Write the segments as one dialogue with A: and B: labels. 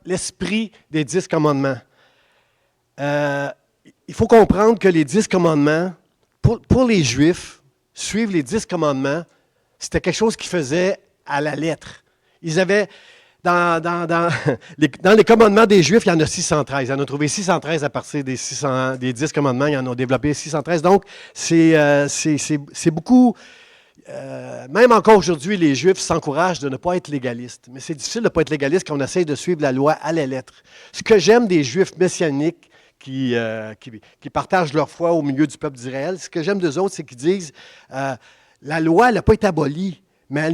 A: l'esprit des 10 commandements. Il faut comprendre que les 10 commandements, pour les Juifs, suivre les 10 commandements, c'était quelque chose qu'ils faisaient à la lettre. Ils avaient, dans les commandements des Juifs, il y en a 613. Ils en ont trouvé 613 à partir des 10 commandements. Ils en ont développé 613. Donc, c'est beaucoup. Même encore aujourd'hui, les Juifs s'encouragent de ne pas être légalistes. Mais c'est difficile de ne pas être légaliste quand on essaie de suivre la loi à la lettre. Ce que j'aime des Juifs messianiques qui partagent leur foi au milieu du peuple d'Israël, ce que j'aime d'eux autres, c'est qu'ils disent la loi n'a pas été abolie, mais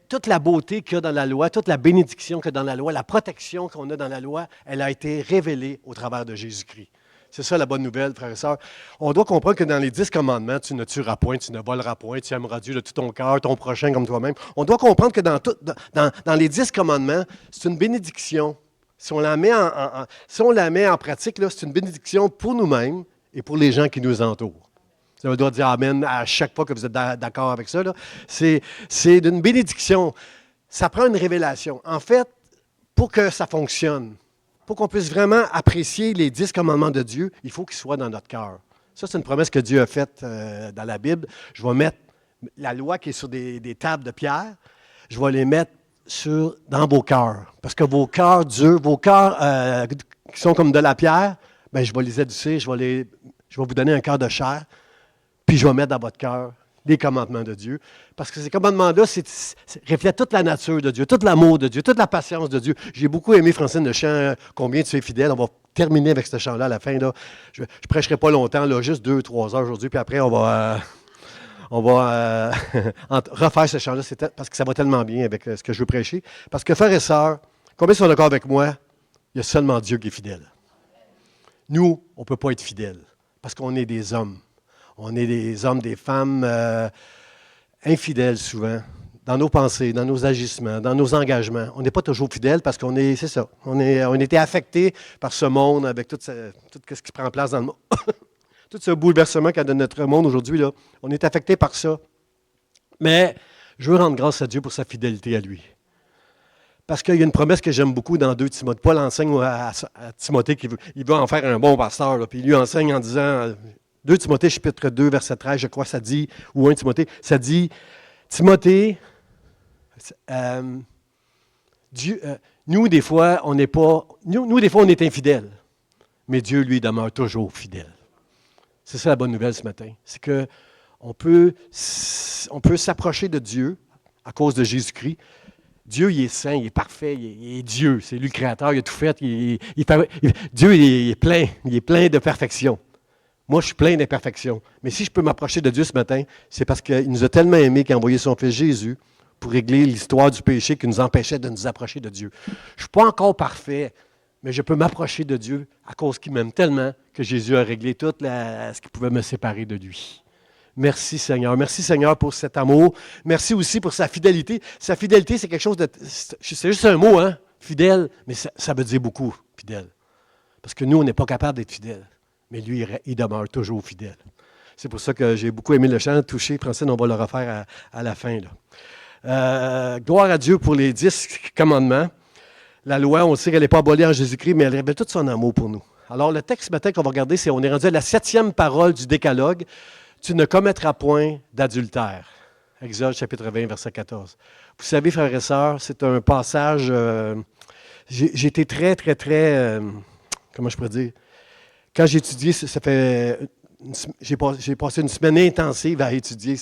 A: toute la beauté qu'il y a dans la loi, toute la bénédiction qu'il y a dans la loi, la protection qu'on a dans la loi, elle a été révélée au travers de Jésus-Christ. C'est ça la bonne nouvelle, frères et sœurs. On doit comprendre que dans les 10 commandements, tu ne tueras point, tu ne voleras point, tu aimeras Dieu de tout ton cœur, ton prochain comme toi-même. On doit comprendre que dans les 10 commandements, c'est une bénédiction. Si on la met en pratique, là, c'est une bénédiction pour nous-mêmes et pour les gens qui nous entourent. Ça doit dire Amen à chaque fois que vous êtes d'accord avec ça. Là. C'est une bénédiction. Ça prend une révélation. En fait, pour que ça fonctionne, pour qu'on puisse vraiment apprécier les 10 commandements de Dieu, il faut qu'ils soient dans notre cœur. Ça, c'est une promesse que Dieu a faite dans la Bible. Je vais mettre la loi qui est sur des tables de pierre, je vais les mettre dans vos cœurs. Parce que vos cœurs durs, vos cœurs qui sont comme de la pierre, bien, je vais les adoucir, je vais vous donner un cœur de chair, puis je vais mettre dans votre cœur les commandements de Dieu. Parce que ces commandements-là reflètent toute la nature de Dieu, tout l'amour de Dieu, toute la patience de Dieu. J'ai beaucoup aimé, Francine, le chant « Combien tu es fidèle ». On va terminer avec ce chant-là à la fin. Là. Je ne prêcherai pas longtemps, là, juste 2-3 heures aujourd'hui, puis après, on va refaire ce chant-là, parce que ça va tellement bien avec ce que je veux prêcher. Parce que, frères et sœurs, combien sont d'accord avec moi? Il y a seulement Dieu qui est fidèle. Nous, on ne peut pas être fidèles, parce qu'on est des hommes. On est des hommes, des femmes infidèles souvent, dans nos pensées, dans nos agissements, dans nos engagements. On n'est pas toujours fidèles parce qu'on est, c'est ça, on a été affectés par ce monde avec tout ce qui prend place dans le monde. Tout ce bouleversement qu'il y a dans notre monde aujourd'hui, là, on est affecté par ça. Mais je veux rendre grâce à Dieu pour sa fidélité à lui. Parce qu'il y a une promesse que j'aime beaucoup dans 2 Timothée. Paul enseigne à Timothée qu'il veut en faire un bon pasteur. Là, puis il lui enseigne en disant... 2 Timothée, chapitre 2, verset 13, je crois, ça dit, ou 1 Timothée, ça dit, Timothée, Dieu, nous, des fois, on n'est pas, nous, des fois, on est infidèles, mais Dieu, lui, demeure toujours fidèle. C'est ça la bonne nouvelle ce matin. C'est qu'on peut s'approcher de Dieu à cause de Jésus-Christ. Dieu, il est saint, il est parfait, il est Dieu. C'est lui le Créateur, il a tout fait. Dieu, il est plein de perfection. Moi, je suis plein d'imperfections. Mais si je peux m'approcher de Dieu ce matin, c'est parce qu'il nous a tellement aimés qu'il a envoyé son Fils Jésus pour régler l'histoire du péché qui nous empêchait de nous approcher de Dieu. Je ne suis pas encore parfait, mais je peux m'approcher de Dieu à cause qu'il m'aime tellement que Jésus a réglé tout ce qui pouvait me séparer de lui. Merci Seigneur. Merci Seigneur pour cet amour. Merci aussi pour sa fidélité. Sa fidélité, c'est quelque chose de... C'est juste un mot, hein? Fidèle, mais ça veut dire beaucoup, fidèle. Parce que nous, on n'est pas capable d'être fidèles. Mais lui, il demeure toujours fidèle. C'est pour ça que j'ai beaucoup aimé le chant. Touché, Francine, on va le refaire à la fin. Là. Gloire à Dieu pour les 10 commandements. La loi, on sait qu'elle n'est pas abolie en Jésus-Christ, mais elle révèle tout son amour pour nous. Alors, le texte ce matin qu'on va regarder, on est rendu à la 7e parole du Décalogue. Tu ne commettras point d'adultère. Exode, chapitre 20, verset 14. Vous savez, frères et sœurs, c'est un passage... j'ai été très, très, très... comment je pourrais dire? Quand j'ai étudié, j'ai passé une semaine intensive à étudier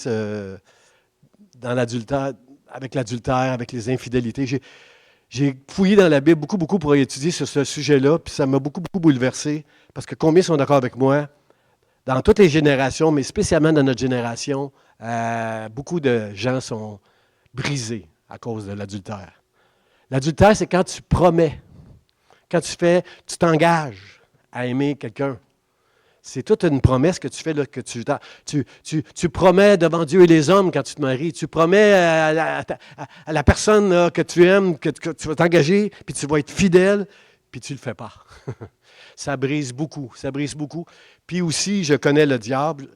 A: dans l'adultère, avec les infidélités. J'ai fouillé dans la Bible beaucoup, beaucoup pour étudier sur ce sujet-là, puis ça m'a beaucoup, beaucoup bouleversé. Parce que combien sont d'accord avec moi? Dans toutes les générations, mais spécialement dans notre génération, beaucoup de gens sont brisés à cause de l'adultère. L'adultère, c'est quand tu promets, quand tu t'engages à aimer quelqu'un. C'est toute une promesse que tu fais, là, que tu promets devant Dieu et les hommes quand tu te maries. Tu promets à la personne là, que tu aimes, que tu vas t'engager, puis tu vas être fidèle, puis tu ne le fais pas. Ça brise beaucoup, ça brise beaucoup. Puis aussi, je connais le diable,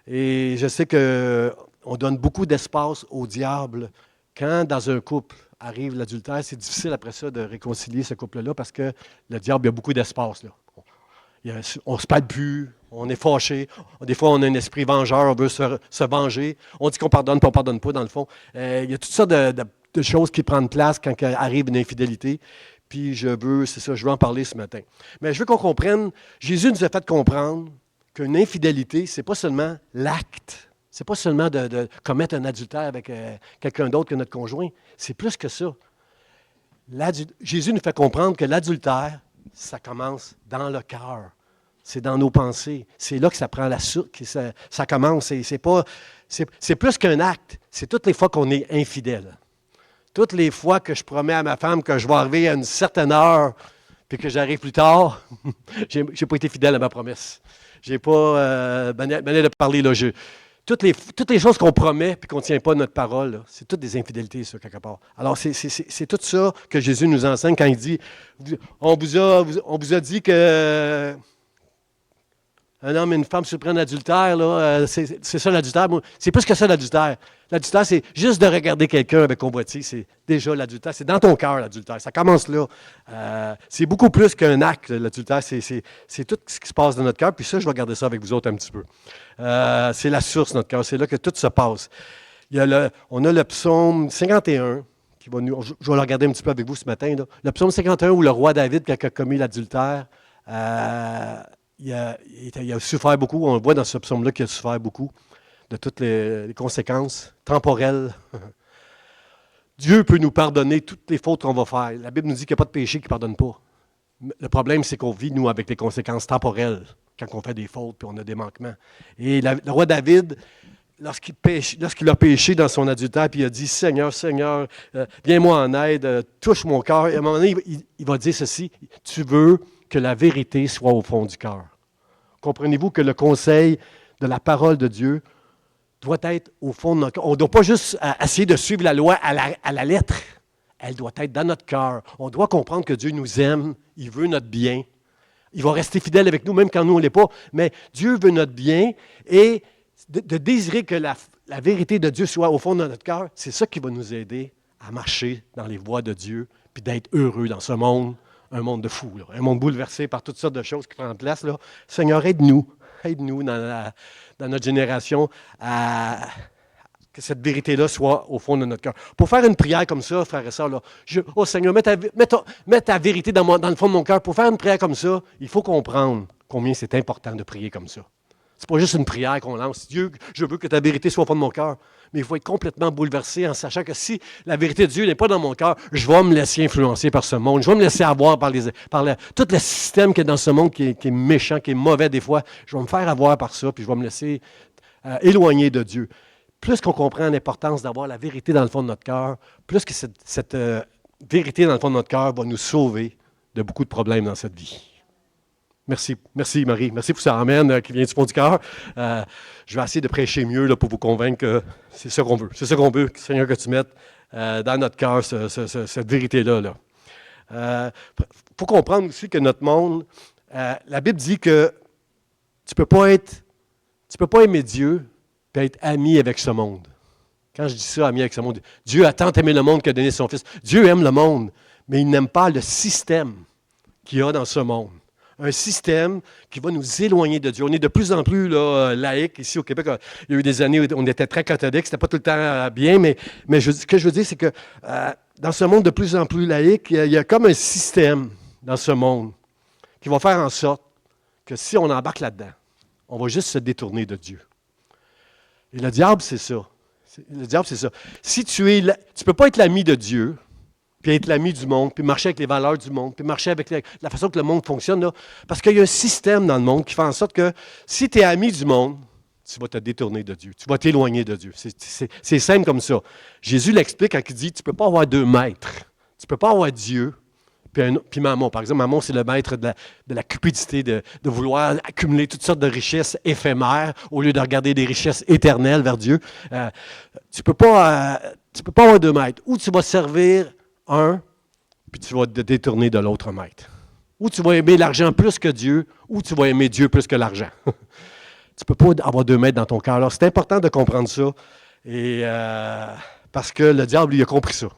A: et je sais qu'on donne beaucoup d'espace au diable quand, dans un couple, arrive l'adultère, c'est difficile après ça de réconcilier ce couple-là parce que le diable, il y a beaucoup d'espace, là. On ne se parle plus, on est fâché. Des fois, on a un esprit vengeur, on veut se venger. On dit qu'on pardonne, puis on ne pardonne pas, dans le fond. Il y a toutes sortes de choses qui prennent place quand arrive une infidélité. Puis je veux en parler ce matin. Mais je veux qu'on comprenne, Jésus nous a fait comprendre qu'une infidélité, ce n'est pas seulement l'acte. Ce n'est pas seulement de commettre un adultère avec quelqu'un d'autre que notre conjoint. C'est plus que ça. Jésus nous fait comprendre que l'adultère, ça commence dans le cœur. C'est dans nos pensées. C'est là que ça prend ça commence. C'est plus qu'un acte. C'est toutes les fois qu'on est infidèle. Toutes les fois que je promets à ma femme que je vais arriver à une certaine heure puis que j'arrive plus tard, je n'ai pas été fidèle à ma promesse. Je n'ai pas manière de parler. Là, toutes les choses qu'on promet puis qu'on ne tient pas notre parole, là, c'est toutes des infidélités, ça, quelque part. Alors, c'est tout ça que Jésus nous enseigne quand il dit on vous a dit que un homme et une femme se prennent adultère, là, c'est ça l'adultère. C'est plus que ça l'adultère. L'adultère, c'est juste de regarder quelqu'un avec convoitise. C'est déjà l'adultère. C'est dans ton cœur, l'adultère. Ça commence là. C'est beaucoup plus qu'un acte, l'adultère. C'est tout ce qui se passe dans notre cœur. Puis ça, je vais regarder ça avec vous autres un petit peu. C'est la source, notre cœur. C'est là que tout se passe. On a le psaume 51. Je vais le regarder un petit peu avec vous ce matin. Là. Le psaume 51 où le roi David, quand il a commis l'adultère, il a souffert beaucoup. On le voit dans ce psaume-là qu'il a souffert beaucoup de toutes les conséquences temporelles. Dieu peut nous pardonner toutes les fautes qu'on va faire. La Bible nous dit qu'il n'y a pas de péché qui ne pardonne pas. Le problème, c'est qu'on vit, nous, avec les conséquences temporelles quand on fait des fautes et on a des manquements. Et le roi David, lorsqu'il a péché dans son adultère, puis il a dit « Seigneur, Seigneur, viens-moi en aide, touche mon cœur. » Et à un moment donné, il va dire ceci, « Tu veux que la vérité soit au fond du cœur. » Comprenez-vous que le conseil de la parole de Dieu doit être au fond de notre cœur. On ne doit pas juste essayer de suivre la loi à la lettre. Elle doit être dans notre cœur. On doit comprendre que Dieu nous aime, il veut notre bien. Il va rester fidèle avec nous, même quand nous, on ne l'est pas. Mais Dieu veut notre bien et de désirer que la vérité de Dieu soit au fond de notre cœur, c'est ça qui va nous aider à marcher dans les voies de Dieu puis d'être heureux dans ce monde, un monde de fous, là, un monde bouleversé par toutes sortes de choses qui prennent place. Là. Seigneur, aide-nous dans notre génération que cette vérité-là soit au fond de notre cœur. Pour faire une prière comme ça, frères et sœurs, là, Seigneur, mets ta vérité dans le fond de mon cœur. Pour faire une prière comme ça, il faut comprendre combien c'est important de prier comme ça. C'est pas juste une prière qu'on lance. Dieu, je veux que ta vérité soit au fond de mon cœur. Mais il faut être complètement bouleversé en sachant que si la vérité de Dieu n'est pas dans mon cœur, je vais me laisser influencer par ce monde. Je vais me laisser avoir par tout le système qui est dans ce monde qui est méchant, qui est mauvais des fois. Je vais me faire avoir par ça, puis je vais me laisser éloigner de Dieu. Plus qu'on comprend l'importance d'avoir la vérité dans le fond de notre cœur, plus que cette vérité dans le fond de notre cœur va nous sauver de beaucoup de problèmes dans cette vie. Merci Marie. Merci pour ça amène qui vient du fond du cœur. Je vais essayer de prêcher mieux là, pour vous convaincre que c'est ça qu'on veut. C'est ça qu'on veut, Seigneur, que tu mettes dans notre cœur cette vérité-là. Là. Faut comprendre aussi que notre monde, la Bible dit que tu peux pas aimer Dieu et être ami avec ce monde. Quand je dis ça, ami avec ce monde, Dieu a tant aimé le monde qu'il a donné son Fils. Dieu aime le monde, mais il n'aime pas le système qu'il y a dans ce monde. Un système qui va nous éloigner de Dieu. On est de plus en plus laïque. Ici au Québec, il y a eu des années où on était très catholique. C'était pas tout le temps bien, mais ce que je veux dire, c'est que dans ce monde de plus en plus laïque, il y a comme un système dans ce monde qui va faire en sorte que si on embarque là-dedans, on va juste se détourner de Dieu. Et le diable, c'est ça. Le diable, c'est ça. Si tu ne peux pas être l'ami de Dieu, puis être l'ami du monde, puis marcher avec les valeurs du monde, puis marcher avec la façon que le monde fonctionne, là, parce qu'il y a un système dans le monde qui fait en sorte que si tu es ami du monde, tu vas te détourner de Dieu, tu vas t'éloigner de Dieu. C'est simple comme ça. Jésus l'explique quand il dit, tu ne peux pas avoir deux maîtres. Tu ne peux pas avoir Dieu, puis Mammon. Par exemple, Mammon, c'est le maître de la cupidité, de vouloir accumuler toutes sortes de richesses éphémères au lieu de regarder des richesses éternelles vers Dieu. Tu ne peux pas avoir deux maîtres. Ou tu vas servir un, puis tu vas te détourner de l'autre maître. Ou tu vas aimer l'argent plus que Dieu, ou tu vas aimer Dieu plus que l'argent. Tu ne peux pas avoir deux maîtres dans ton cœur. Alors, c'est important de comprendre ça, et parce que le diable, lui, a compris ça.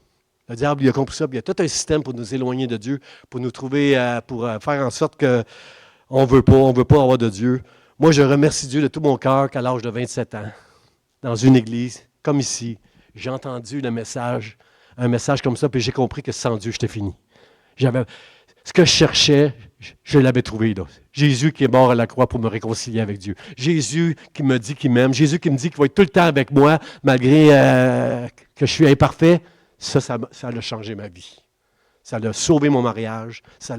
A: Le diable, il a compris ça, puis il y a tout un système pour nous éloigner de Dieu, pour nous trouver, pour faire en sorte qu'on ne veut pas avoir de Dieu. Moi, je remercie Dieu de tout mon cœur qu'à l'âge de 27 ans, dans une église, comme ici, j'ai entendu un message comme ça, puis j'ai compris que sans Dieu, j'étais fini. Ce que je cherchais, je l'avais trouvé là. Jésus qui est mort à la croix pour me réconcilier avec Dieu. Jésus qui me dit qu'il m'aime. Jésus qui me dit qu'il va être tout le temps avec moi, malgré que je suis imparfait. Ça a changé ma vie. Ça a sauvé mon mariage. Ça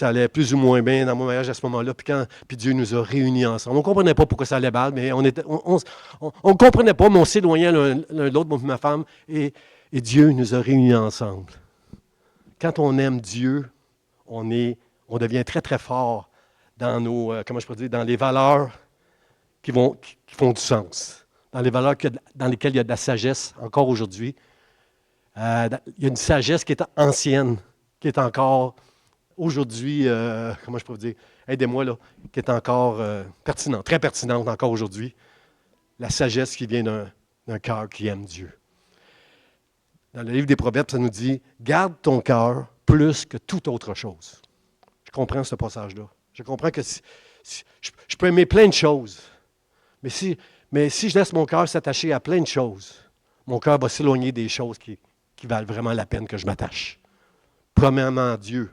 A: allait plus ou moins bien dans mon mariage à ce moment-là. Puis Dieu nous a réunis ensemble. On ne comprenait pas pourquoi ça allait mal, mais on ne comprenait pas, mais on s'éloignait l'un de l'autre, moi et ma femme. Et Dieu nous a réunis ensemble. Quand on aime Dieu, on devient très, très fort dans dans les valeurs qui font du sens, dans les valeurs dans lesquelles il y a de la sagesse encore aujourd'hui. Il y a une sagesse qui est ancienne, qui est encore aujourd'hui, aidez-moi là, qui est encore pertinente, très pertinente encore aujourd'hui. La sagesse qui vient d'un cœur qui aime Dieu. Dans le livre des Proverbes, ça nous dit « Garde ton cœur plus que toute autre chose ». Je comprends ce passage-là. Je comprends que je peux aimer plein de choses, mais si je laisse mon cœur s'attacher à plein de choses, mon cœur va s'éloigner des choses qui valent vraiment la peine que je m'attache. Premièrement, Dieu.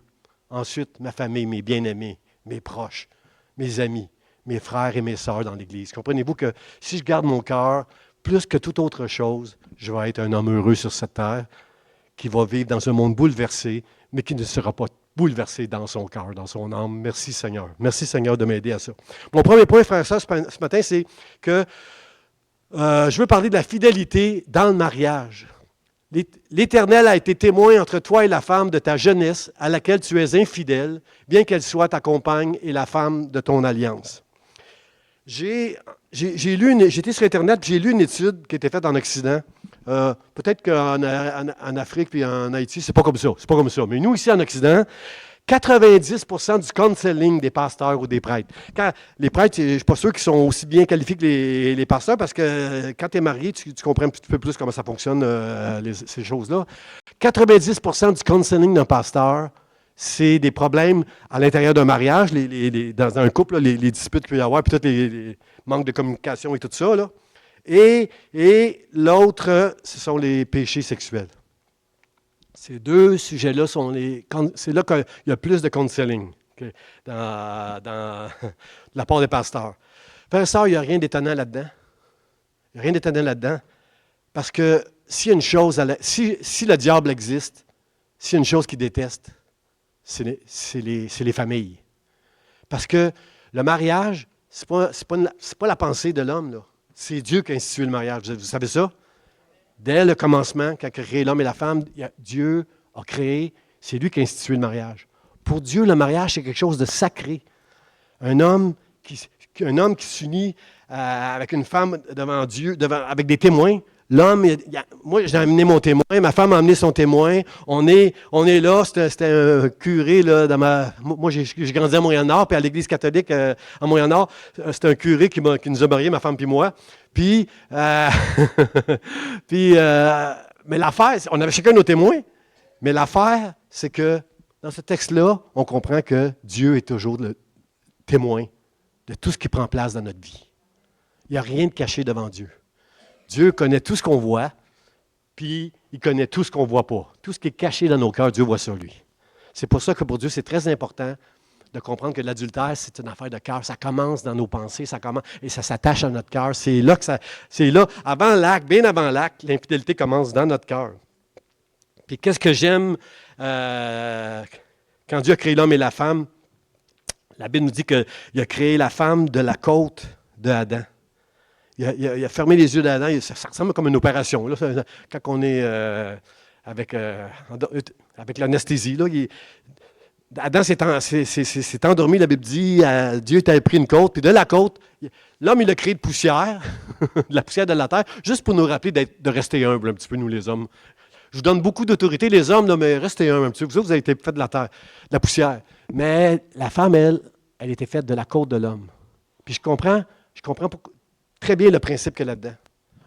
A: Ensuite, ma famille, mes bien-aimés, mes proches, mes amis, mes frères et mes sœurs dans l'Église. Comprenez-vous que si je garde mon cœur plus que toute autre chose, je vais être un homme heureux sur cette terre qui va vivre dans un monde bouleversé, mais qui ne sera pas bouleversé dans son cœur, dans son âme. Merci Seigneur. Merci Seigneur de m'aider à ça. Mon premier point, frère, ça, ce matin, c'est que je veux parler de la fidélité dans le mariage. L'Éternel a été témoin entre toi et la femme de ta jeunesse à laquelle tu es infidèle, bien qu'elle soit ta compagne et la femme de ton alliance. J'ai été sur Internet et j'ai lu une étude qui a été faite en Occident. Peut-être qu'en Afrique et en Haïti, c'est pas comme ça. C'est pas comme ça. Mais nous, ici en Occident, 90% du counseling des pasteurs ou des prêtres. Les prêtres, je ne suis pas sûr qu'ils sont aussi bien qualifiés que les pasteurs parce que quand tu es marié, tu comprends un petit peu plus comment ça fonctionne, ces choses-là. 90% du counseling d'un pasteur, c'est des problèmes à l'intérieur d'un mariage, dans un couple, les disputes qu'il peut y avoir, puis tous les manques de communication et tout ça. Là. Et l'autre, ce sont les péchés sexuels. Ces deux sujets-là c'est là qu'il y a plus de counseling dans la part des pasteurs. Frères et sœurs, il n'y a rien d'étonnant là-dedans. Il n'y a rien d'étonnant là-dedans. Parce que s'il y a une chose, si le diable existe, s'il y a une chose qu'il déteste, c'est les familles. Parce que le mariage, c'est pas la pensée de l'homme, là. C'est Dieu qui a institué le mariage. Vous savez ça? Dès le commencement, quand il a créé l'homme et la femme, Dieu a créé, c'est lui qui a institué le mariage. Pour Dieu, le mariage, c'est quelque chose de sacré. Un homme qui s'unit avec une femme devant Dieu, avec des témoins. L'homme, moi, j'ai amené mon témoin, ma femme a amené son témoin. On est là, c'était un curé, là, moi, j'ai grandi à Montréal-Nord, puis à l'Église catholique à Montréal-Nord, c'était un curé qui nous a mariés, ma femme puis moi. Puis, mais l'affaire, on avait chacun nos témoins, mais l'affaire, c'est que dans ce texte-là, on comprend que Dieu est toujours le témoin de tout ce qui prend place dans notre vie. Il n'y a rien de caché devant Dieu. Dieu connaît tout ce qu'on voit, puis il connaît tout ce qu'on ne voit pas. Tout ce qui est caché dans nos cœurs, Dieu voit ça, lui. C'est pour ça que pour Dieu, c'est très important de comprendre que l'adultère, c'est une affaire de cœur. Ça commence dans nos pensées, et ça s'attache à notre cœur. C'est là, avant l'acte, bien avant l'acte, l'infidélité commence dans notre cœur. Puis qu'est-ce que j'aime quand Dieu a créé l'homme et la femme? La Bible nous dit qu'il a créé la femme de la côte de Adam. Il a fermé les yeux d'Adam. Ça ressemble comme une opération. Là, quand on est avec l'anesthésie. Là, Adam s'est endormi, la Bible dit. Dieu t'a pris une côte. Puis de la côte, l'homme, il a créé de poussière, de la poussière de la terre, juste pour nous rappeler de rester humble un petit peu, nous les hommes. Je vous donne beaucoup d'autorité, les hommes, là, mais restez humble un petit peu. Vous avez été faits de la terre, de la poussière. Mais la femme, elle était faite de la côte de l'homme. Puis je comprends très bien le principe qu'il y a là-dedans.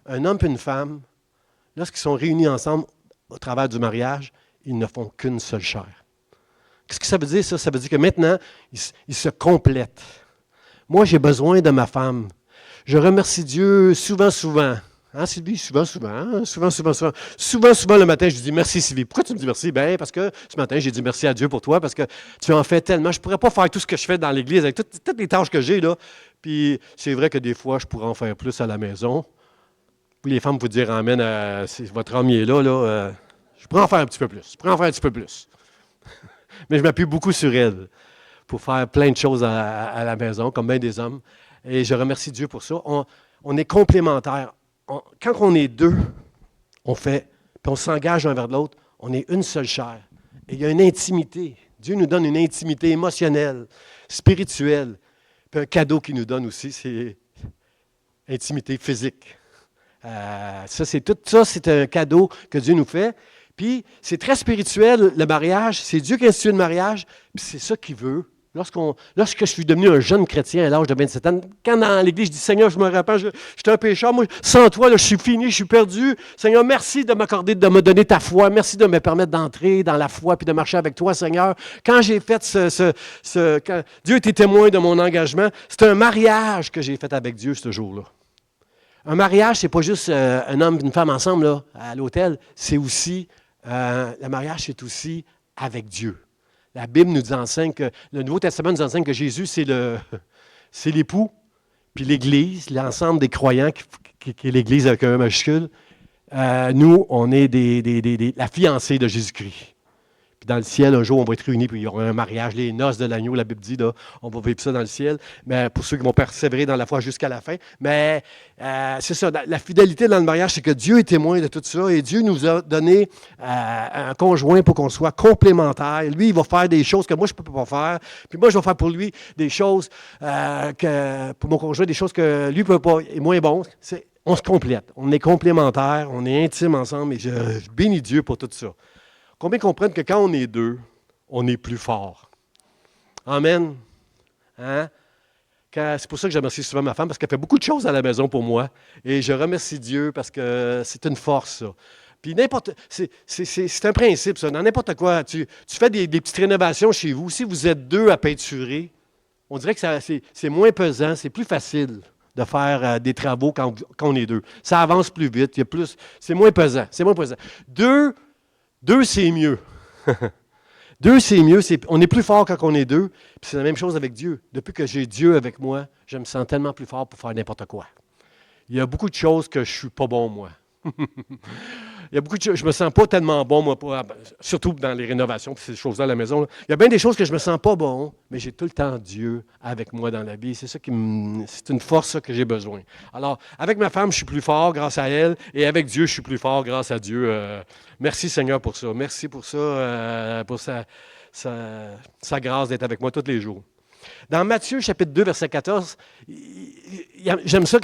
A: Un homme et une femme, lorsqu'ils sont réunis ensemble, au travers du mariage, ils ne font qu'une seule chair. Qu'est-ce que ça veut dire, ça? Ça veut dire que maintenant, ils se complètent. Moi, j'ai besoin de ma femme. Je remercie Dieu souvent. Hein, Sylvie? Souvent. Hein? Souvent, le matin, je dis merci, Sylvie. Pourquoi tu me dis merci? Bien, parce que ce matin, j'ai dit merci à Dieu pour toi, parce que tu en fais tellement. Je ne pourrais pas faire tout ce que je fais dans l'Église avec toutes les tâches que j'ai, là. Puis, c'est vrai que des fois, je pourrais en faire plus à la maison. Puis, les femmes vous dire amen, votre homme est là. Je pourrais en faire un petit peu plus. Mais je m'appuie beaucoup sur elle pour faire plein de choses à la maison, comme bien des hommes. Et je remercie Dieu pour ça. On est complémentaires. Quand on est deux, on fait, puis on s'engage l'un vers l'autre, on est une seule chair. Et il y a une intimité. Dieu nous donne une intimité émotionnelle, spirituelle. Puis un cadeau qu'il nous donne aussi, c'est intimité physique. C'est un cadeau que Dieu nous fait. Puis c'est très spirituel, le mariage. C'est Dieu qui a institué le mariage. Puis c'est ça qu'il veut. Lorsque je suis devenu un jeune chrétien à l'âge de 27 ans, quand dans l'Église, je dis, Seigneur, je me rappelle, je suis un pécheur, moi, sans toi, là, je suis fini, je suis perdu. Seigneur, merci de m'accorder, de me donner ta foi. Merci de me permettre d'entrer dans la foi puis de marcher avec toi, Seigneur. Quand j'ai fait quand Dieu était témoin de mon engagement, c'est un mariage que j'ai fait avec Dieu ce jour-là. Un mariage, c'est pas juste un homme et une femme ensemble là, à l'hôtel, c'est aussi, le mariage, c'est aussi avec Dieu. La Bible nous enseigne que, le Nouveau Testament nous enseigne que Jésus, c'est l'époux, puis l'Église, l'ensemble des croyants, qui est l'Église avec un majuscule. Nous, on est la fiancée de Jésus-Christ. Puis dans le ciel, un jour, on va être réunis, puis il y aura un mariage, les noces de l'agneau, la Bible dit, là, on va vivre ça dans le ciel. Mais pour ceux qui vont persévérer dans la foi jusqu'à la fin. Mais c'est ça, la fidélité dans le mariage, c'est que Dieu est témoin de tout ça et Dieu nous a donné un conjoint pour qu'on soit complémentaires. Lui, il va faire des choses que moi, je ne peux pas faire. Puis moi, je vais faire pour lui des choses pour mon conjoint, des choses que lui ne peut pas, est moins bon. On se complète. On est complémentaires, on est intimes ensemble et je bénis Dieu pour tout ça. Combien comprennent que quand on est deux, on est plus fort? Amen. Hein? C'est pour ça que je remercie souvent ma femme, parce qu'elle fait beaucoup de choses à la maison pour moi. Et je remercie Dieu parce que c'est une force, ça. Puis c'est un principe, ça. Dans n'importe quoi, tu fais des petites rénovations chez vous. Si vous êtes deux à peinturer, on dirait que c'est moins pesant, c'est plus facile de faire des travaux quand on est deux. Ça avance plus vite, c'est moins pesant. Deux, c'est mieux. Deux, c'est mieux. On est plus fort quand on est deux. Puis c'est la même chose avec Dieu. Depuis que j'ai Dieu avec moi, je me sens tellement plus fort pour faire n'importe quoi. Il y a beaucoup de choses que je ne suis pas bon, moi. Il y a beaucoup de choses, je ne me sens pas tellement bon, moi, surtout dans les rénovations, puis ces choses-là à la maison. Là. Il y a bien des choses que je ne me sens pas bon, mais j'ai tout le temps Dieu avec moi dans la vie. C'est ça c'est une force que j'ai besoin. Alors, avec ma femme, je suis plus fort grâce à elle, et avec Dieu, je suis plus fort grâce à Dieu. Merci Seigneur pour ça. Merci pour ça, pour sa grâce d'être avec moi tous les jours. Dans Matthieu, chapitre 2, verset 14, j'aime ça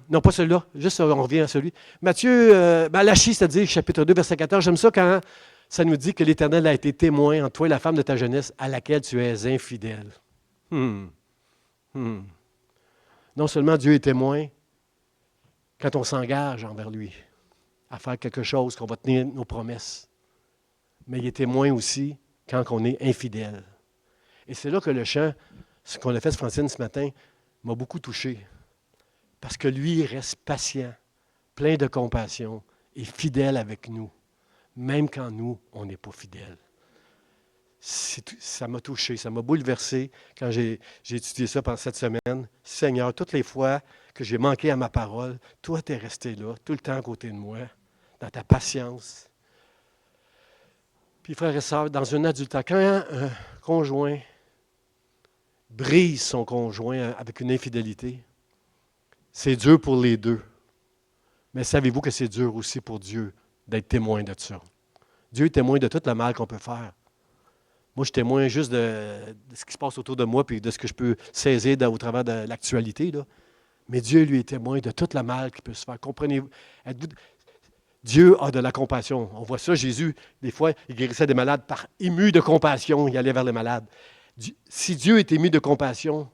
A: non, pas celui-là, juste on revient à celui. Matthieu, Malachie, c'est-à-dire chapitre 2, verset 14, j'aime ça quand ça nous dit que l'Éternel a été témoin entre toi et la femme de ta jeunesse à laquelle tu es infidèle. Non seulement Dieu est témoin quand on s'engage envers lui à faire quelque chose, qu'on va tenir nos promesses, mais il est témoin aussi quand on est infidèle. Et c'est là que le chant, ce qu'on a fait, Francine, ce matin, m'a beaucoup touché. Parce que lui, il reste patient, plein de compassion et fidèle avec nous, même quand nous, on n'est pas fidèles. Ça m'a touché, ça m'a bouleversé quand j'ai étudié ça pendant cette semaine. Seigneur, toutes les fois que j'ai manqué à ma parole, toi, tu es resté là, tout le temps à côté de moi, dans ta patience. Puis, frères et sœurs, dans un adultère, quand un conjoint brise son conjoint avec une infidélité, c'est dur pour les deux. Mais savez-vous que c'est dur aussi pour Dieu d'être témoin de ça? Dieu est témoin de tout le mal qu'on peut faire. Moi, je suis témoin juste de ce qui se passe autour de moi et de ce que je peux saisir au travers de l'actualité. Là. Mais Dieu, lui, est témoin de tout le mal qui peut se faire. Comprenez-vous? Dieu a de la compassion. On voit ça, Jésus, des fois, il guérissait des malades par ému de compassion, il allait vers les malades. Si Dieu est ému de compassion,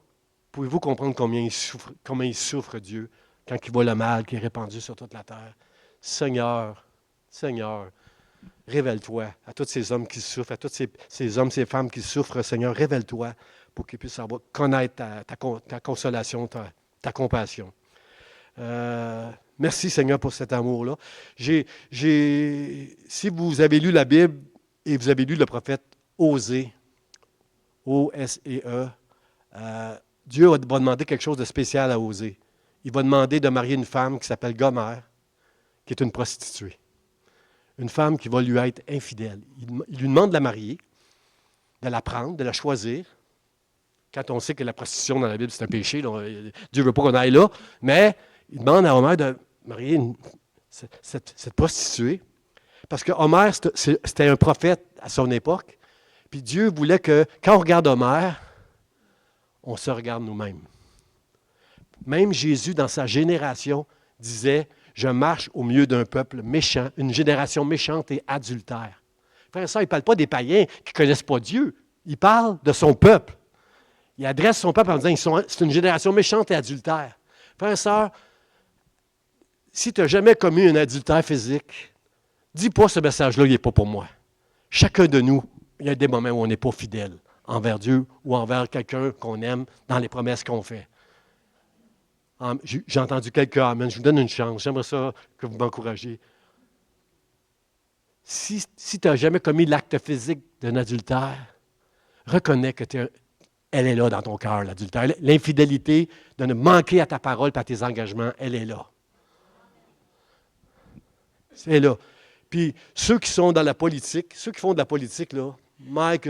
A: pouvez-vous comprendre combien il souffre, Dieu, quand il voit le mal qui est répandu sur toute la terre? Seigneur, révèle-toi à tous ces hommes qui souffrent, à tous ces hommes, ces femmes qui souffrent, Seigneur, révèle-toi pour qu'ils puissent connaître ta consolation, ta compassion. Merci, Seigneur, pour cet amour-là. Si vous avez lu la Bible et vous avez lu le prophète Osée, O-S-E-E, Dieu va demander quelque chose de spécial à Osée. Il va demander de marier une femme qui s'appelle Gomère, qui est une prostituée. Une femme qui va lui être infidèle. Il lui demande de la marier, de la prendre, de la choisir. Quand on sait que la prostitution dans la Bible, c'est un péché, là, Dieu ne veut pas qu'on aille là, mais il demande à Homère de marier cette prostituée. Parce que Homère, c'était un prophète à son époque. Puis Dieu voulait que, quand on regarde Homère, on se regarde nous-mêmes. Même Jésus, dans sa génération, disait « Je marche au milieu d'un peuple méchant, une génération méchante et adultère. » Frère et sœur, il ne parle pas des païens qui ne connaissent pas Dieu. Il parle de son peuple. Il adresse son peuple en disant « C'est une génération méchante et adultère. » Frère et sœur, si tu n'as jamais commis un adultère physique, dis pas ce message-là, il n'est pas pour moi. Chacun de nous, il y a des moments où on n'est pas fidèle envers Dieu ou envers quelqu'un qu'on aime dans les promesses qu'on fait. J'ai entendu quelqu'un, amen, je vous donne une chance, j'aimerais ça que vous m'encouragiez. Si tu n'as jamais commis l'acte physique d'un adultère, reconnais que elle est là dans ton cœur, l'adultère. L'infidélité de ne manquer à ta parole et à tes engagements, elle est là. C'est là. Puis ceux qui sont dans la politique, ceux qui font de la politique, là, Mike,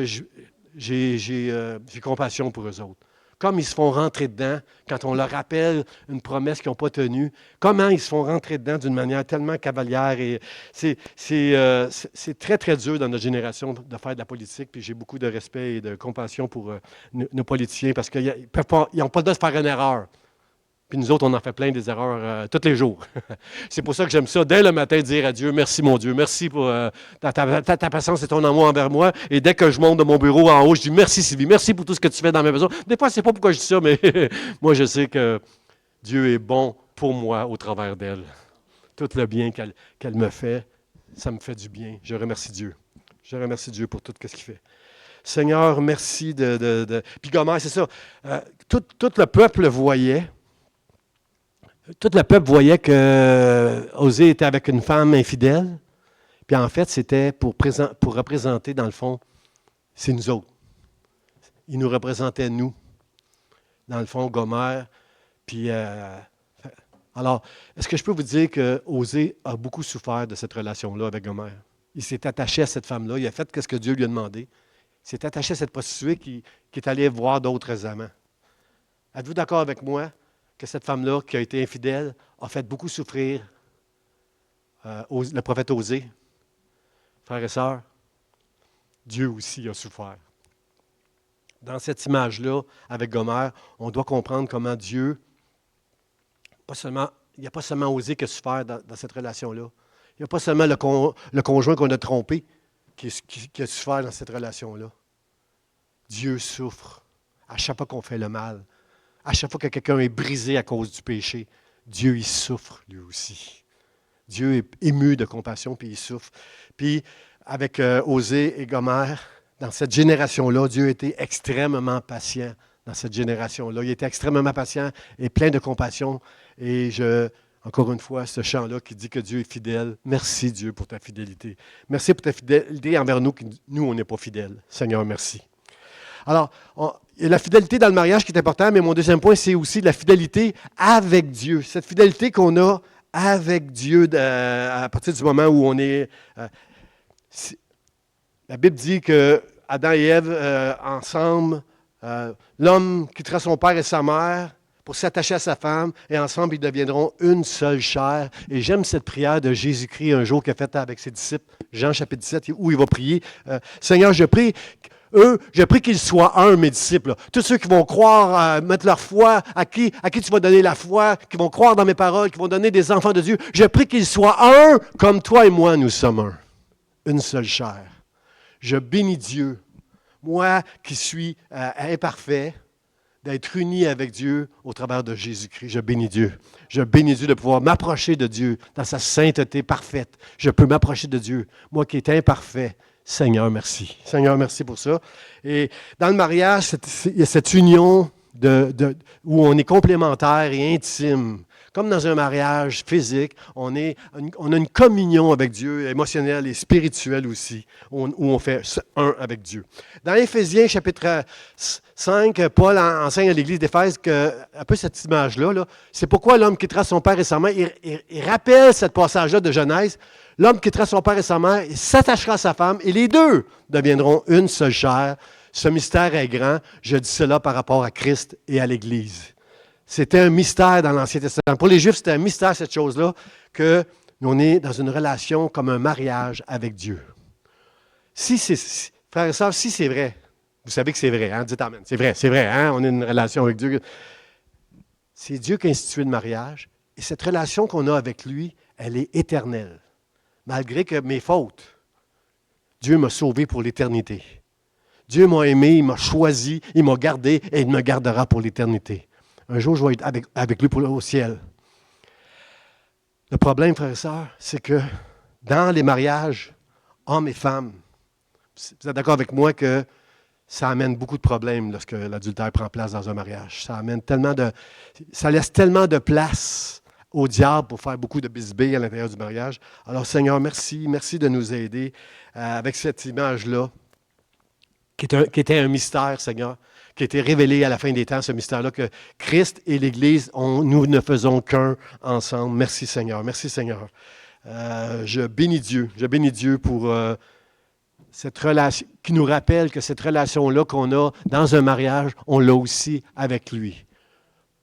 A: j'ai compassion pour eux autres. Comme ils se font rentrer dedans quand on leur rappelle une promesse qu'ils n'ont pas tenue. Comment ils se font rentrer dedans d'une manière tellement cavalière. Et c'est très, très dur dans notre génération de faire de la politique. Puis j'ai beaucoup de respect et de compassion pour nos politiciens parce qu'ils n'ont pas le droit de faire une erreur. Puis nous autres, on en fait plein des erreurs tous les jours. C'est pour ça que j'aime ça, dès le matin, dire à Dieu, merci mon Dieu, merci pour ta patience et ton amour envers moi. Et dès que je monte de mon bureau en haut, je dis, merci Sylvie, merci pour tout ce que tu fais dans ma maison. Des fois, je ne sais pas pourquoi je dis ça, mais moi, je sais que Dieu est bon pour moi au travers d'elle. Tout le bien qu'elle me fait, ça me fait du bien. Je remercie Dieu. Je remercie Dieu pour tout ce qu'il fait. Seigneur, merci de... Puis Gomère, c'est ça. Tout le peuple voyait. Tout le peuple voyait que Osée était avec une femme infidèle. Puis en fait, c'était pour représenter, dans le fond, c'est nous autres. Il nous représentait, nous. Dans le fond, Gomère. Puis, alors, est-ce que je peux vous dire que Osée a beaucoup souffert de cette relation-là avec Gomère? Il s'est attaché à cette femme-là. Il a fait ce que Dieu lui a demandé. Il s'est attaché à cette prostituée qui est allée voir d'autres amants. Êtes-vous d'accord avec moi que cette femme-là, qui a été infidèle, a fait beaucoup souffrir le prophète Osée? Frères et sœurs, Dieu aussi a souffert. Dans cette image-là, avec Gomère, on doit comprendre comment Dieu, il n'y a pas seulement Osée qui a souffert dans cette relation-là. Il n'y a pas seulement le conjoint qu'on a trompé qui a souffert dans cette relation-là. Dieu souffre à chaque fois qu'on fait le mal. À chaque fois que quelqu'un est brisé à cause du péché, Dieu, il souffre lui aussi. Dieu est ému de compassion, puis il souffre. Puis, avec Osée et Gomère, dans cette génération-là, Dieu était extrêmement patient dans cette génération-là. Il était extrêmement patient et plein de compassion. Et encore une fois, ce chant-là qui dit que Dieu est fidèle. Merci Dieu pour ta fidélité. Merci pour ta fidélité envers nous, nous, on n'est pas fidèles. Seigneur, merci. Alors, il y a la fidélité dans le mariage qui est importante, mais mon deuxième point, c'est aussi la fidélité avec Dieu. Cette fidélité qu'on a avec Dieu à partir du moment où on est... la Bible dit que Adam et Ève, ensemble, l'homme quittera son père et sa mère pour s'attacher à sa femme, et ensemble, ils deviendront une seule chair. Et j'aime cette prière de Jésus-Christ un jour qu'il a faite avec ses disciples, Jean chapitre 17, où il va prier. Seigneur, je prie qu'ils soient un, mes disciples. Là. Tous ceux qui vont croire, mettre leur foi, à qui tu vas donner la foi, qui vont croire dans mes paroles, qui vont donner des enfants de Dieu. Je prie qu'ils soient un, comme toi et moi, nous sommes un. Une seule chair. Je bénis Dieu. Moi qui suis imparfait, d'être uni avec Dieu au travers de Jésus-Christ. Je bénis Dieu. Je bénis Dieu de pouvoir m'approcher de Dieu dans sa sainteté parfaite. Je peux m'approcher de Dieu, moi qui est imparfait. Seigneur, merci. Seigneur, merci pour ça. Et dans le mariage, il y a cette union où on est complémentaire et intime. Comme dans un mariage physique, on a une communion avec Dieu, émotionnelle et spirituelle aussi, où on fait un avec Dieu. Dans Éphésiens, chapitre 5, Paul enseigne à l'Église d'Éphèse un peu cette image-là. C'est pourquoi l'homme quittera son père et sa mère. Il rappelle ce passage-là de Genèse. L'homme quittera son père et sa mère, il s'attachera à sa femme, et les deux deviendront une seule chair. Ce mystère est grand. Je dis cela par rapport à Christ et à l'Église. C'était un mystère dans l'Ancien Testament. Pour les Juifs, c'était un mystère, cette chose-là, que on est dans une relation comme un mariage avec Dieu. Frères et sœurs, si c'est vrai, vous savez que c'est vrai, hein? Dites amen. C'est vrai, hein? On a une relation avec Dieu. C'est Dieu qui a institué le mariage, et cette relation qu'on a avec lui, elle est éternelle. Malgré que mes fautes, Dieu m'a sauvé pour l'éternité. Dieu m'a aimé, il m'a choisi, il m'a gardé, et il me gardera pour l'éternité. Un jour, je vais être avec lui au ciel. Le problème, frères et sœurs, c'est que dans les mariages, hommes et femmes, vous êtes d'accord avec moi que ça amène beaucoup de problèmes lorsque l'adultère prend place dans un mariage. Ça laisse tellement de place au diable pour faire beaucoup de bisbilles à l'intérieur du mariage. Alors, Seigneur, merci de nous aider avec cette image-là, qui était un mystère, Seigneur, qui a été révélé à la fin des temps, ce mystère-là, que Christ et l'Église, nous ne faisons qu'un ensemble. Merci, Seigneur. Merci, Seigneur. Je bénis Dieu pour cette relation, qui nous rappelle que cette relation-là qu'on a dans un mariage, on l'a aussi avec lui.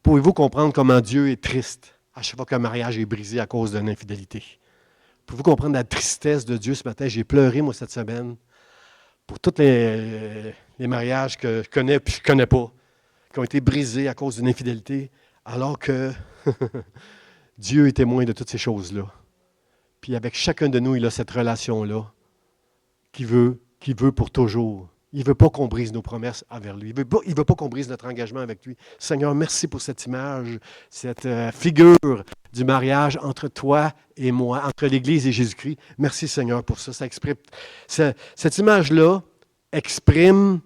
A: Pouvez-vous comprendre comment Dieu est triste à chaque fois qu'un mariage est brisé à cause d'une infidélité? Pouvez-vous comprendre la tristesse de Dieu ce matin? J'ai pleuré, moi, cette semaine, pour tous les mariages que je connais et que je ne connais pas, qui ont été brisés à cause d'une infidélité, alors que Dieu est témoin de toutes ces choses-là. Puis avec chacun de nous, il a cette relation-là qu'il veut pour toujours. Il ne veut pas qu'on brise nos promesses envers lui. Il ne veut pas qu'on brise notre engagement avec lui. Seigneur, merci pour cette image, cette figure du mariage entre toi et moi, entre l'Église et Jésus-Christ. Merci, Seigneur, pour ça. Cette image-là exprime,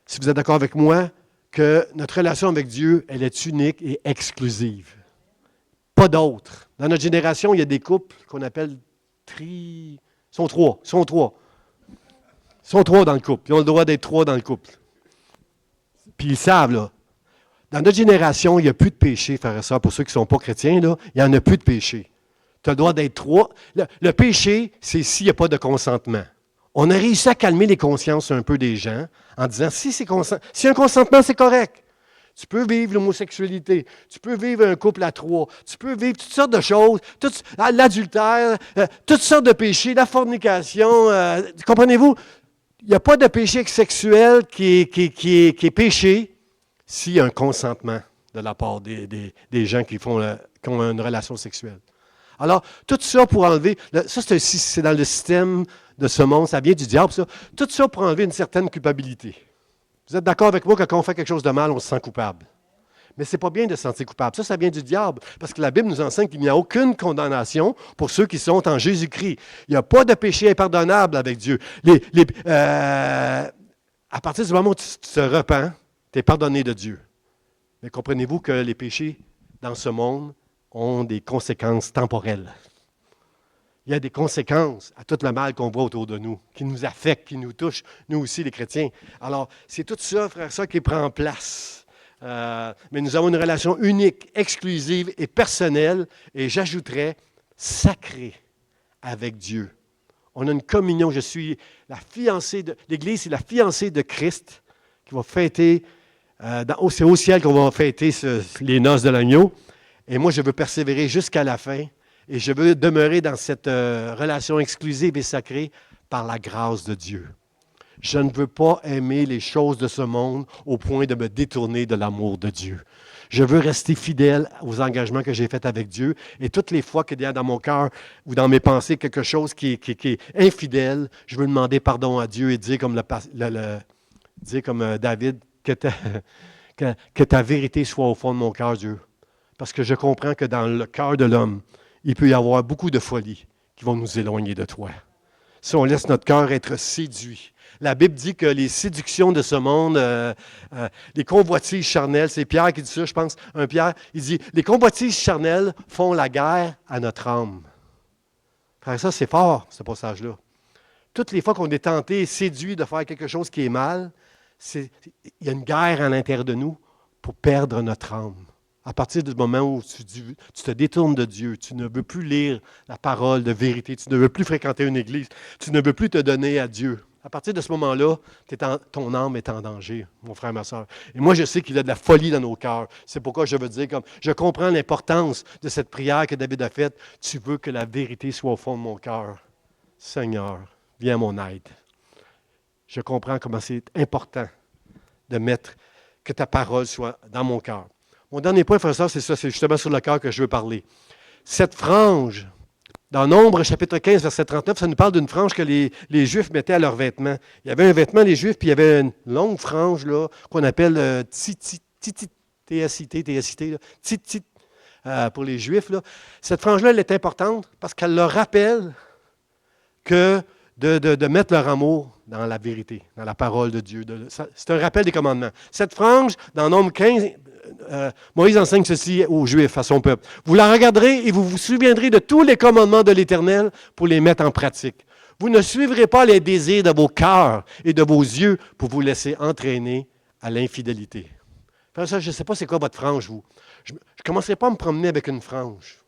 A: si vous êtes d'accord avec moi, que notre relation avec Dieu, elle est unique et exclusive. Pas d'autre. Dans notre génération, il y a des couples qu'on appelle Ils sont trois. Ils sont trois dans le couple. Ils ont le droit d'être trois dans le couple. Puis ils savent, là. Dans notre génération, il n'y a plus de péché, frères et sœurs. Pour ceux qui ne sont pas chrétiens, là, il n'y en a plus de péché. Tu as le droit d'être trois. Le péché, c'est s'il n'y a pas de consentement. On a réussi à calmer les consciences un peu des gens en disant, si y a un consentement, c'est correct. Tu peux vivre l'homosexualité, tu peux vivre un couple à trois, tu peux vivre toutes sortes de choses, l'adultère, toutes sortes de péchés, la fornication. Comprenez-vous? Il n'y a pas de péché sexuel qui est péché s'il y a un consentement de la part des gens qui ont une relation sexuelle. Alors, tout ça pour enlever, ça c'est dans le système de ce monde, ça vient du diable, ça. Tout ça pour enlever une certaine culpabilité. Vous êtes d'accord avec moi que quand on fait quelque chose de mal, on se sent coupable. Mais ce n'est pas bien de se sentir coupable. Ça vient du diable. Parce que la Bible nous enseigne qu'il n'y a aucune condamnation pour ceux qui sont en Jésus-Christ. Il n'y a pas de péché impardonnable avec Dieu. À partir du moment où tu te repens, tu es pardonné de Dieu. Mais comprenez-vous que les péchés dans ce monde ont des conséquences temporelles. Il y a des conséquences à tout le mal qu'on voit autour de nous, qui nous affectent, qui nous touchent, nous aussi les chrétiens. Alors, c'est tout ça, frère, ça qui prend place. Mais nous avons une relation unique, exclusive et personnelle, et j'ajouterais sacrée avec Dieu. On a une communion. Je suis la fiancée de l'Église, c'est la fiancée de Christ qui va fêter, c'est au ciel qu'on va fêter les noces de l'agneau. Et moi, je veux persévérer jusqu'à la fin. Et je veux demeurer dans cette relation exclusive et sacrée par la grâce de Dieu. Je ne veux pas aimer les choses de ce monde au point de me détourner de l'amour de Dieu. Je veux rester fidèle aux engagements que j'ai faits avec Dieu. Et toutes les fois qu'il y a dans mon cœur ou dans mes pensées quelque chose qui est infidèle, je veux demander pardon à Dieu et dire comme David, que ta vérité soit au fond de mon cœur, Dieu. Parce que je comprends que dans le cœur de l'homme, il peut y avoir beaucoup de folies qui vont nous éloigner de toi. Si on laisse notre cœur être séduit. La Bible dit que les séductions de ce monde, les convoitises charnelles, c'est Pierre qui dit ça, je pense, un Pierre, il dit, les convoitises charnelles font la guerre à notre âme. Frère, ça c'est fort, ce passage-là. Toutes les fois qu'on est tenté et séduit de faire quelque chose qui est mal, il y a une guerre à l'intérieur de nous pour perdre notre âme. À partir du moment où tu te détournes de Dieu, tu ne veux plus lire la parole de vérité, tu ne veux plus fréquenter une église, tu ne veux plus te donner à Dieu. À partir de ce moment-là, ton âme est en danger, mon frère, ma soeur. Et moi, je sais qu'il y a de la folie dans nos cœurs. C'est pourquoi je veux dire, je comprends l'importance de cette prière que David a faite. Tu veux que la vérité soit au fond de mon cœur. Seigneur, viens à mon aide. Je comprends comment c'est important de mettre que ta parole soit dans mon cœur. Mon dernier point, frère et sœur, c'est ça, c'est justement sur le cœur que je veux parler. Cette frange, dans Nombre, chapitre 15, verset 39, ça nous parle d'une frange que les Juifs mettaient à leurs vêtements. Il y avait un vêtement, les Juifs, puis il y avait une longue frange là, qu'on appelle tzitzit, pour les Juifs. Là. Cette frange-là, elle est importante parce qu'elle leur rappelle que de mettre leur amour dans la vérité, dans la parole de Dieu. C'est un rappel des commandements. Cette frange, dans Nombre 15, Moïse enseigne ceci aux Juifs, à son peuple. Vous la regarderez et vous vous souviendrez de tous les commandements de l'Éternel pour les mettre en pratique. Vous ne suivrez pas les désirs de vos cœurs et de vos yeux pour vous laisser entraîner à l'infidélité. Frère, ça, je ne sais pas c'est quoi votre frange, vous. Je ne commencerai pas à me promener avec une frange.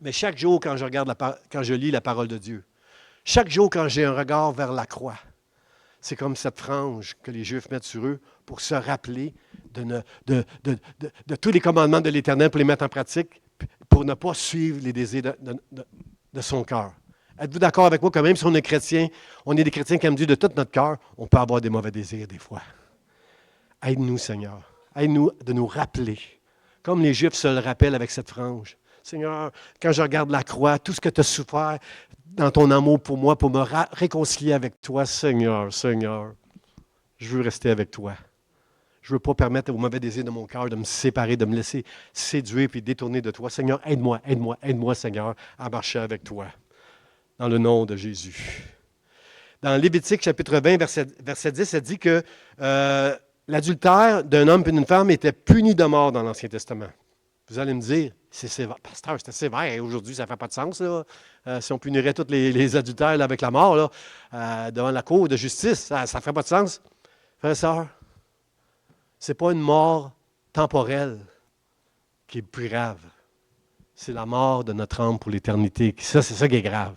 A: Mais chaque jour, quand je lis la parole de Dieu, chaque jour, quand j'ai un regard vers la croix, c'est comme cette frange que les Juifs mettent sur eux pour se rappeler de tous les commandements de l'Éternel pour les mettre en pratique, pour ne pas suivre les désirs de son cœur. Êtes-vous d'accord avec moi que même si on est chrétien, on est des chrétiens qui aiment Dieu de tout notre cœur, on peut avoir des mauvais désirs des fois. Aide-nous, Seigneur. Aide-nous de nous rappeler, comme les Juifs se le rappellent avec cette frange. Seigneur, quand je regarde la croix, tout ce que tu as souffert dans ton amour pour moi, pour me réconcilier avec toi, Seigneur, je veux rester avec toi. Je ne veux pas permettre aux mauvais désirs de mon cœur de me séparer, de me laisser séduire et détourner de toi. Seigneur, aide-moi, Seigneur, à marcher avec toi. Dans le nom de Jésus. Dans Lévitique, chapitre 20, verset 10, ça dit que l'adultère d'un homme et d'une femme était puni de mort dans l'Ancien Testament. Vous allez me dire, c'est sévère. Pasteur, c'était sévère. Aujourd'hui, ça ne fait pas de sens. Là. Si on punirait tous les adultères là, avec la mort là, devant la cour de justice, ça ne ferait pas de sens. Frères et sœurs, ce n'est pas une mort temporelle qui est plus grave. C'est la mort de notre âme pour l'éternité. Ça, c'est ça qui est grave.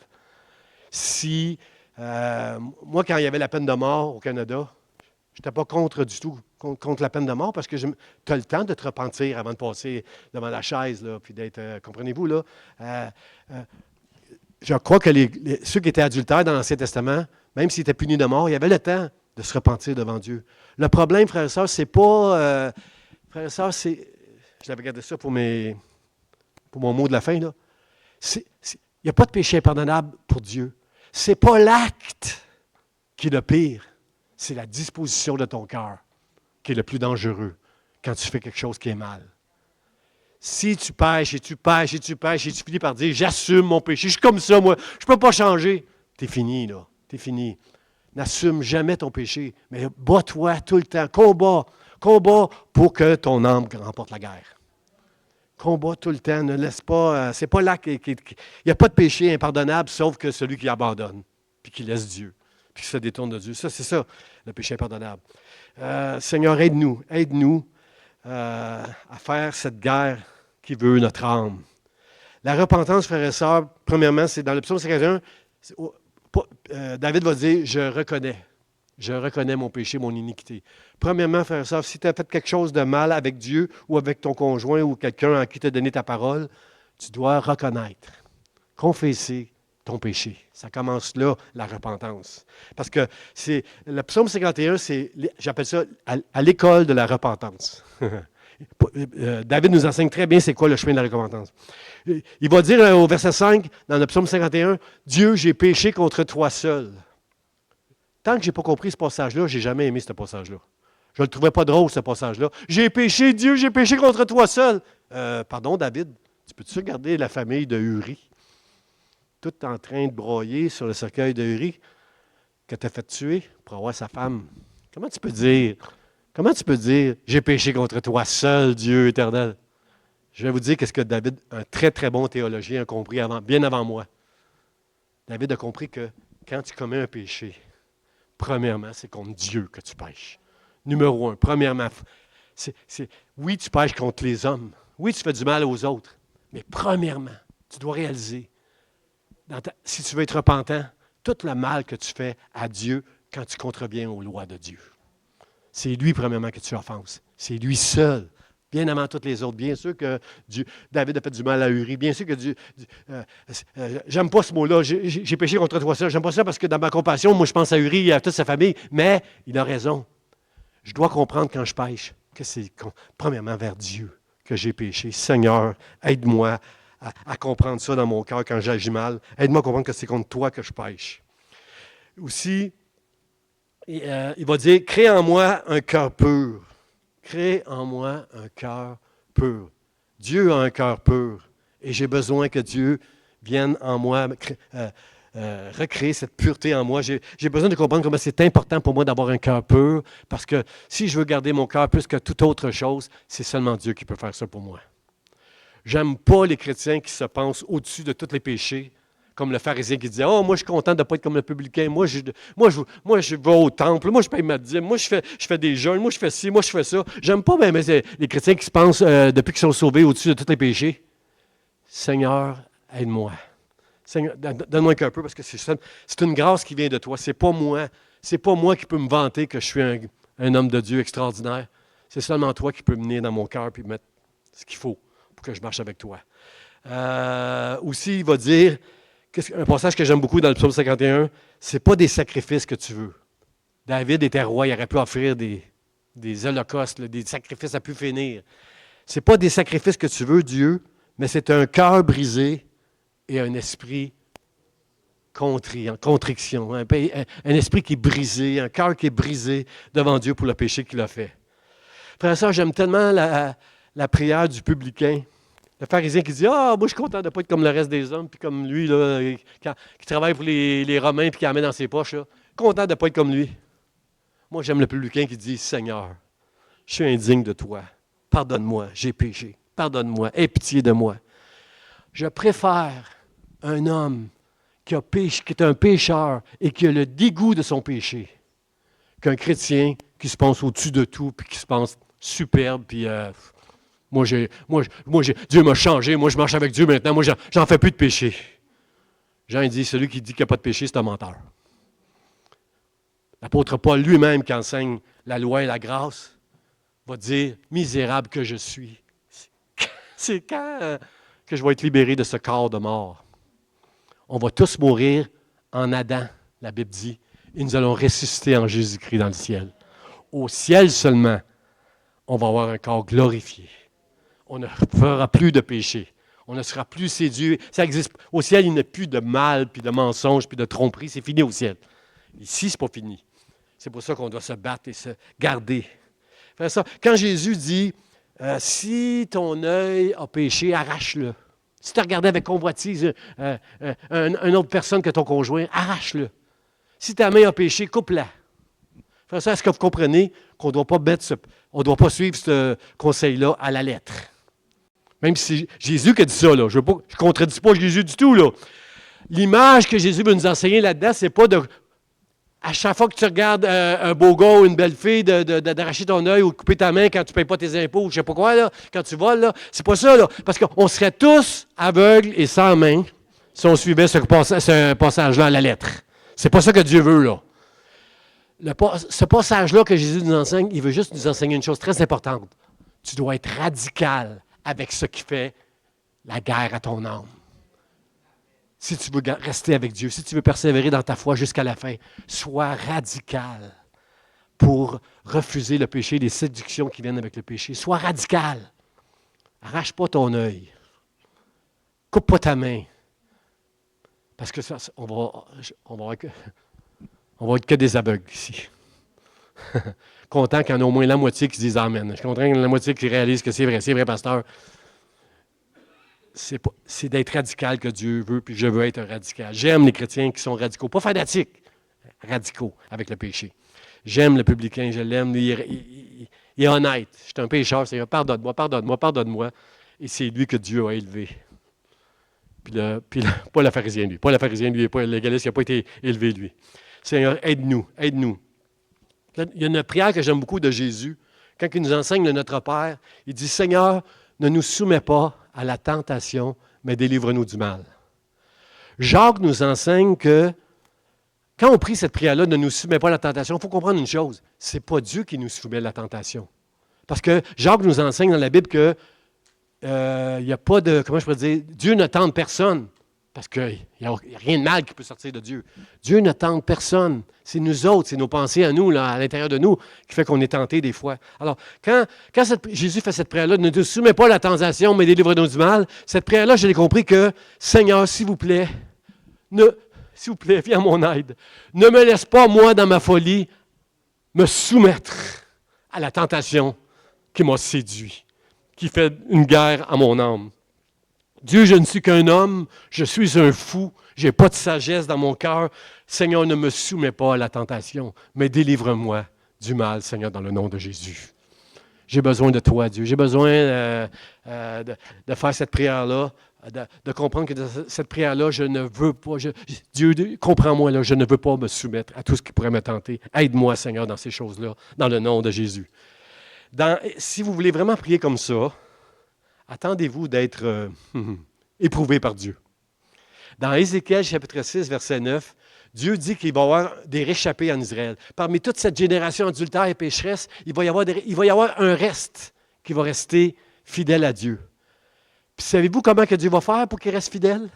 A: Si, moi, quand il y avait la peine de mort au Canada, je n'étais pas contre du tout, contre la peine de mort, parce que tu as le temps de te repentir avant de passer devant la chaise, là, puis d'être, comprenez-vous, là. Je crois que ceux qui étaient adultères dans l'Ancien Testament, même s'ils étaient punis de mort, il y avait le temps de se repentir devant Dieu. Le problème, frères et sœurs, c'est pas... frères et sœurs, c'est... Je l'avais gardé ça pour mon mot de la fin, là. Il n'y a pas de péché impardonnable pour Dieu. Ce n'est pas l'acte qui est le pire. C'est la disposition de ton cœur qui est le plus dangereux quand tu fais quelque chose qui est mal. Si tu pêches et tu pêches et tu pêches et tu finis par dire « J'assume mon péché, je suis comme ça, moi, je ne peux pas changer », t'es fini, là. T'es fini. N'assume jamais ton péché, mais bats-toi tout le temps. Combat pour que ton âme remporte la guerre. Combat tout le temps, ne laisse pas... c'est pas là qu'il n'y a pas de péché impardonnable, sauf que celui qui abandonne, puis qui laisse Dieu, puis qui se détourne de Dieu. Ça, c'est ça, le péché impardonnable. Seigneur, aide-nous à faire cette guerre qui veut notre âme. La repentance, frères et sœurs, premièrement, c'est dans le psaume 51, David va dire « Je reconnais mon péché, mon iniquité. » Premièrement, frères et sœurs, si tu as fait quelque chose de mal avec Dieu ou avec ton conjoint ou quelqu'un à qui tu as donné ta parole, tu dois reconnaître, confesser ton péché. Ça commence là, la repentance. Parce que le psaume 51, j'appelle ça à l'école de la repentance. David nous enseigne très bien c'est quoi le chemin de la repentance. Il va dire au verset 5, dans le psaume 51, « Dieu, j'ai péché contre toi seul. » Tant que je n'ai pas compris ce passage-là, je n'ai jamais aimé ce passage-là. Je ne le trouvais pas drôle, ce passage-là. J'ai péché, Dieu, j'ai péché contre toi seul. Pardon, David, tu peux-tu regarder la famille de Uri? Tout en train de broyer sur le cercueil de Uri que tu as fait tuer pour avoir sa femme. Comment tu peux dire, j'ai péché contre toi seul, Dieu éternel? Je vais vous dire qu'est-ce que David, un très, très bon théologien, a compris bien avant moi. David a compris que quand tu commets un péché, premièrement, c'est contre Dieu que tu pêches. Numéro un, premièrement, oui, tu pêches contre les hommes. Oui, tu fais du mal aux autres. Mais premièrement, tu dois réaliser, si tu veux être repentant, tout le mal que tu fais à Dieu quand tu contreviens aux lois de Dieu. C'est lui, premièrement, que tu offenses. C'est lui seul. Bien avant toutes les autres. Bien sûr que David a fait du mal à Uri. Bien sûr que j'aime pas ce mot-là. J'ai péché contre toi seul. J'aime pas ça parce que dans ma compassion, moi, je pense à Uri et à toute sa famille. Mais il a raison. Je dois comprendre quand je pêche que c'est premièrement vers Dieu que j'ai péché. Seigneur, aide-moi à comprendre ça dans mon cœur quand j'agis mal. Aide-moi à comprendre que c'est contre toi que je pêche. Aussi, il va dire, crée en moi un cœur pur. Crée en moi un cœur pur. Dieu a un cœur pur et j'ai besoin que Dieu vienne en moi recréer cette pureté en moi. J'ai besoin de comprendre comment c'est important pour moi d'avoir un cœur pur parce que si je veux garder mon cœur plus que toute autre chose, c'est seulement Dieu qui peut faire ça pour moi. J'aime pas les chrétiens qui se pensent au-dessus de tous les péchés, comme le pharisien qui disait « Oh, moi, je suis content de ne pas être comme le publicain. Moi, je vais au temple. Moi, je paye ma dîme. Moi, je fais des jeûnes. Moi, je fais ci. Moi, je fais ça. » J'aime pas même les chrétiens qui se pensent, depuis qu'ils sont sauvés, au-dessus de tous les péchés. Seigneur, aide-moi. Seigneur, donne-moi un cœur peu parce que c'est une grâce qui vient de toi. C'est pas moi. C'est pas moi qui peux me vanter que je suis un homme de Dieu extraordinaire. C'est seulement toi qui peux venir dans mon cœur et mettre ce qu'il faut pour que je marche avec toi. Aussi, il va dire, un passage que j'aime beaucoup dans le psaume 51, c'est pas des sacrifices que tu veux. David était roi, il aurait pu offrir des holocaustes, des sacrifices à pu finir. C'est pas des sacrifices que tu veux, Dieu, mais c'est un cœur brisé et un esprit contrit, en contriction. Un esprit qui est brisé, un cœur qui est brisé devant Dieu pour le péché qu'il a fait. Frère et sœur, j'aime tellement la prière du publicain. Le pharisien qui dit « Ah, moi, je suis content de ne pas être comme le reste des hommes, puis comme lui, là, qui travaille pour les Romains, puis qui en met dans ses poches. Là. Content de ne pas être comme lui. » Moi, j'aime le publicain qui dit « Seigneur, je suis indigne de toi. Pardonne-moi, j'ai péché. Pardonne-moi, aie pitié de moi. » Je préfère un homme qui est un pécheur et qui a le dégoût de son péché qu'un chrétien qui se pense au-dessus de tout, puis qui se pense superbe, puis... Dieu m'a changé, moi je marche avec Dieu maintenant, moi j'en fais plus de péché. Jean dit, celui qui dit qu'il n'y a pas de péché, c'est un menteur. L'apôtre Paul lui-même, qui enseigne la loi et la grâce, va dire, misérable que je suis. C'est quand que je vais être libéré de ce corps de mort. On va tous mourir en Adam, la Bible dit, et nous allons ressusciter en Jésus-Christ dans le ciel. Au ciel seulement, on va avoir un corps glorifié. On ne fera plus de péché. On ne sera plus séduit. Ça existe. Au ciel, il n'y a plus de mal, puis de mensonge, puis de tromperie. C'est fini au ciel. Ici, ce n'est pas fini. C'est pour ça qu'on doit se battre et se garder. Quand Jésus dit, si ton œil a péché, arrache-le. Si tu as regardé avec convoitise une autre personne que ton conjoint, arrache-le. Si ta main a péché, coupe-la. Est-ce que vous comprenez qu'on ne doit pas suivre ce conseil-là à la lettre? Même si c'est Jésus qui a dit ça, là. Je ne contredis pas Jésus du tout. Là. L'image que Jésus veut nous enseigner là-dedans, c'est pas à chaque fois que tu regardes un beau gars ou une belle fille, d'arracher ton œil ou de couper ta main quand tu ne payes pas tes impôts ou je ne sais pas quoi, là, quand tu voles. Là. C'est pas ça. Là, parce qu'on serait tous aveugles et sans main si on suivait ce passage-là à la lettre. C'est pas ça que Dieu veut, là. Ce passage-là que Jésus nous enseigne, il veut juste nous enseigner une chose très importante. Tu dois être radical avec ce qui fait la guerre à ton âme. Si tu veux rester avec Dieu, si tu veux persévérer dans ta foi jusqu'à la fin, sois radical pour refuser le péché, les séductions qui viennent avec le péché. Sois radical. Arrache pas ton œil. Coupe pas ta main. Parce que ça, on va être que des aveugles ici. Content qu'il y en a au moins la moitié qui se disent Amen. Je suis content qu'il y en ait la moitié qui réalise que c'est vrai, pasteur. C'est d'être radical que Dieu veut, puis je veux être radical. J'aime les chrétiens qui sont radicaux, pas fanatiques, radicaux avec le péché. J'aime le publicain, je l'aime, il est honnête. Je suis un pécheur, c'est pardonne-moi. Et c'est lui que Dieu a élevé. Pas le pharisien, lui. Pas le pharisien, lui, pas le légaliste, il n'a pas été élevé, lui. Seigneur, aide-nous. Il y a une prière que j'aime beaucoup de Jésus. Quand il nous enseigne le Notre Père, il dit, Seigneur, ne nous soumets pas à la tentation, mais délivre-nous du mal. Jacques nous enseigne que quand on prie cette prière-là, ne nous soumets pas à la tentation, il faut comprendre une chose, ce n'est pas Dieu qui nous soumet à la tentation. Parce que Jacques nous enseigne dans la Bible que il n'y a pas de, comment je pourrais dire, Dieu ne tente personne. Parce qu'il n'y a rien de mal qui peut sortir de Dieu. Dieu ne tente personne. C'est nous autres, c'est nos pensées à nous, là, à l'intérieur de nous, qui fait qu'on est tenté des fois. Alors, quand Jésus fait cette prière-là, ne te soumets pas à la tentation, mais délivre-nous du mal, cette prière-là, je l'ai compris que, Seigneur, s'il vous plaît, viens à mon aide. Ne me laisse pas, moi, dans ma folie, me soumettre à la tentation qui m'a séduit, qui fait une guerre à mon âme. Dieu, je ne suis qu'un homme, je suis un fou, je n'ai pas de sagesse dans mon cœur. Seigneur, ne me soumets pas à la tentation, mais délivre-moi du mal, Seigneur, dans le nom de Jésus. J'ai besoin de toi, Dieu. J'ai besoin de faire cette prière-là, de comprendre que dans cette prière-là, je ne veux pas, Dieu, comprends-moi, là, je ne veux pas me soumettre à tout ce qui pourrait me tenter. Aide-moi, Seigneur, dans ces choses-là, dans le nom de Jésus. Si vous voulez vraiment prier comme ça, attendez-vous d'être éprouvé par Dieu. Dans Ézéchiel, chapitre 6, verset 9, Dieu dit qu'il va y avoir des réchappés en Israël. Parmi toute cette génération adultère et pécheresse, il va y avoir un reste qui va rester fidèle à Dieu. Puis savez-vous comment que Dieu va faire pour qu'il reste fidèle?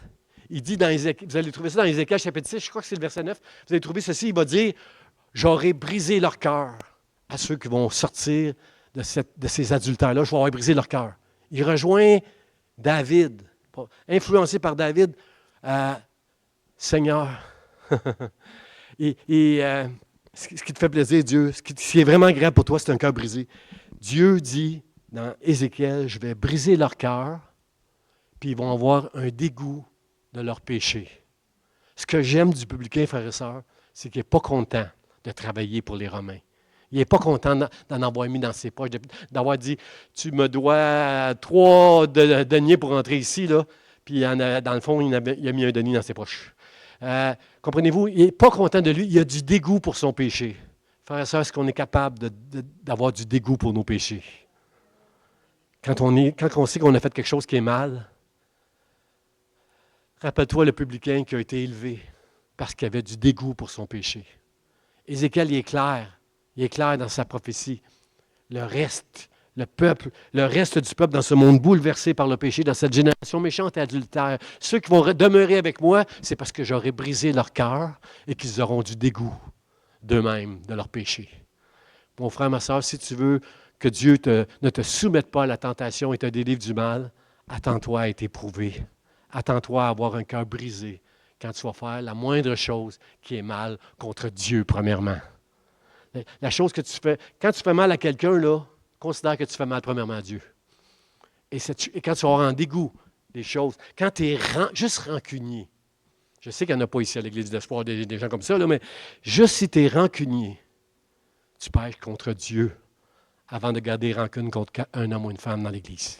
A: Il dit dans Ézéchiel, vous allez trouver ça dans Ézéchiel, chapitre 6, je crois que c'est le verset 9, vous allez trouver ceci, il va dire « J'aurai brisé leur cœur à ceux qui vont sortir de ces adultères-là, je vais avoir brisé leur cœur. » Il rejoint David, influencé par David, Seigneur. Ce qui te fait plaisir, Dieu, ce qui est vraiment agréable pour toi, c'est un cœur brisé. Dieu dit dans Ézéchiel, je vais briser leur cœur, puis ils vont avoir un dégoût de leur péché. Ce que j'aime du publicain, frères et sœurs, c'est qu'il n'est pas content de travailler pour les Romains. Il n'est pas content d'en avoir mis dans ses poches, d'avoir dit « Tu me dois 3 deniers pour entrer ici. » là. Puis dans le fond, il a mis un denier dans ses poches. Comprenez-vous? Il n'est pas content de lui. Il a du dégoût pour son péché. Frères et sœurs, est-ce qu'on est capable d'avoir du dégoût pour nos péchés? Quand on sait qu'on a fait quelque chose qui est mal, rappelle-toi le publicain qui a été élevé parce qu'il avait du dégoût pour son péché. Ézéchiel, il est clair dans sa prophétie. Le reste du peuple dans ce monde bouleversé par le péché, dans cette génération méchante et adultère, ceux qui vont demeurer avec moi, c'est parce que j'aurai brisé leur cœur et qu'ils auront du dégoût d'eux-mêmes, de leur péché. Mon frère, ma soeur, si tu veux que Dieu ne te soumette pas à la tentation et te délivre du mal, attends-toi à être éprouvé. Attends-toi à avoir un cœur brisé quand tu vas faire la moindre chose qui est mal contre Dieu, premièrement. La chose que tu fais, quand tu fais mal à quelqu'un, là, considère que tu fais mal premièrement à Dieu. Et quand tu vas avoir en dégoût des choses, quand tu es juste rancunier, je sais qu'il n'y en a pas ici à l'Église d'Espoir des gens comme ça, là, mais juste si tu es rancunier, tu pêches contre Dieu avant de garder rancune contre un homme ou une femme dans l'Église.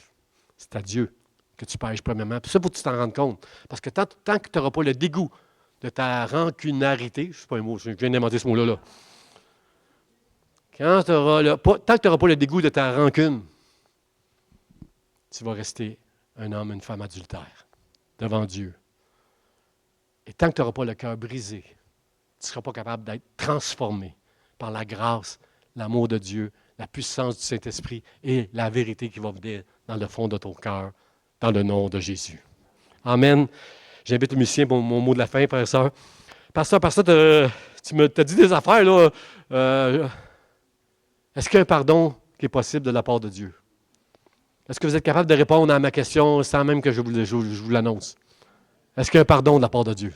A: C'est à Dieu que tu pêches premièrement. Puis ça, il faut que tu t'en rendes compte. Parce que tant que tu n'auras pas le dégoût de ta rancunarité, c'est pas un mot, je viens d'inventer ce mot-là, là. Tant que tu n'auras pas le dégoût de ta rancune, tu vas rester un homme, une femme adultère devant Dieu. Et tant que tu n'auras pas le cœur brisé, tu ne seras pas capable d'être transformé par la grâce, l'amour de Dieu, la puissance du Saint-Esprit et la vérité qui va venir dans le fond de ton cœur, dans le nom de Jésus. Amen. J'invite le musicien pour mon mot de la fin, frère et sœur. Pasteur, tu m'as dit des affaires, là. Est-ce qu'il y a un pardon qui est possible de la part de Dieu? Est-ce que vous êtes capable de répondre à ma question sans même que je vous l'annonce? Est-ce qu'il y a un pardon de la part de Dieu?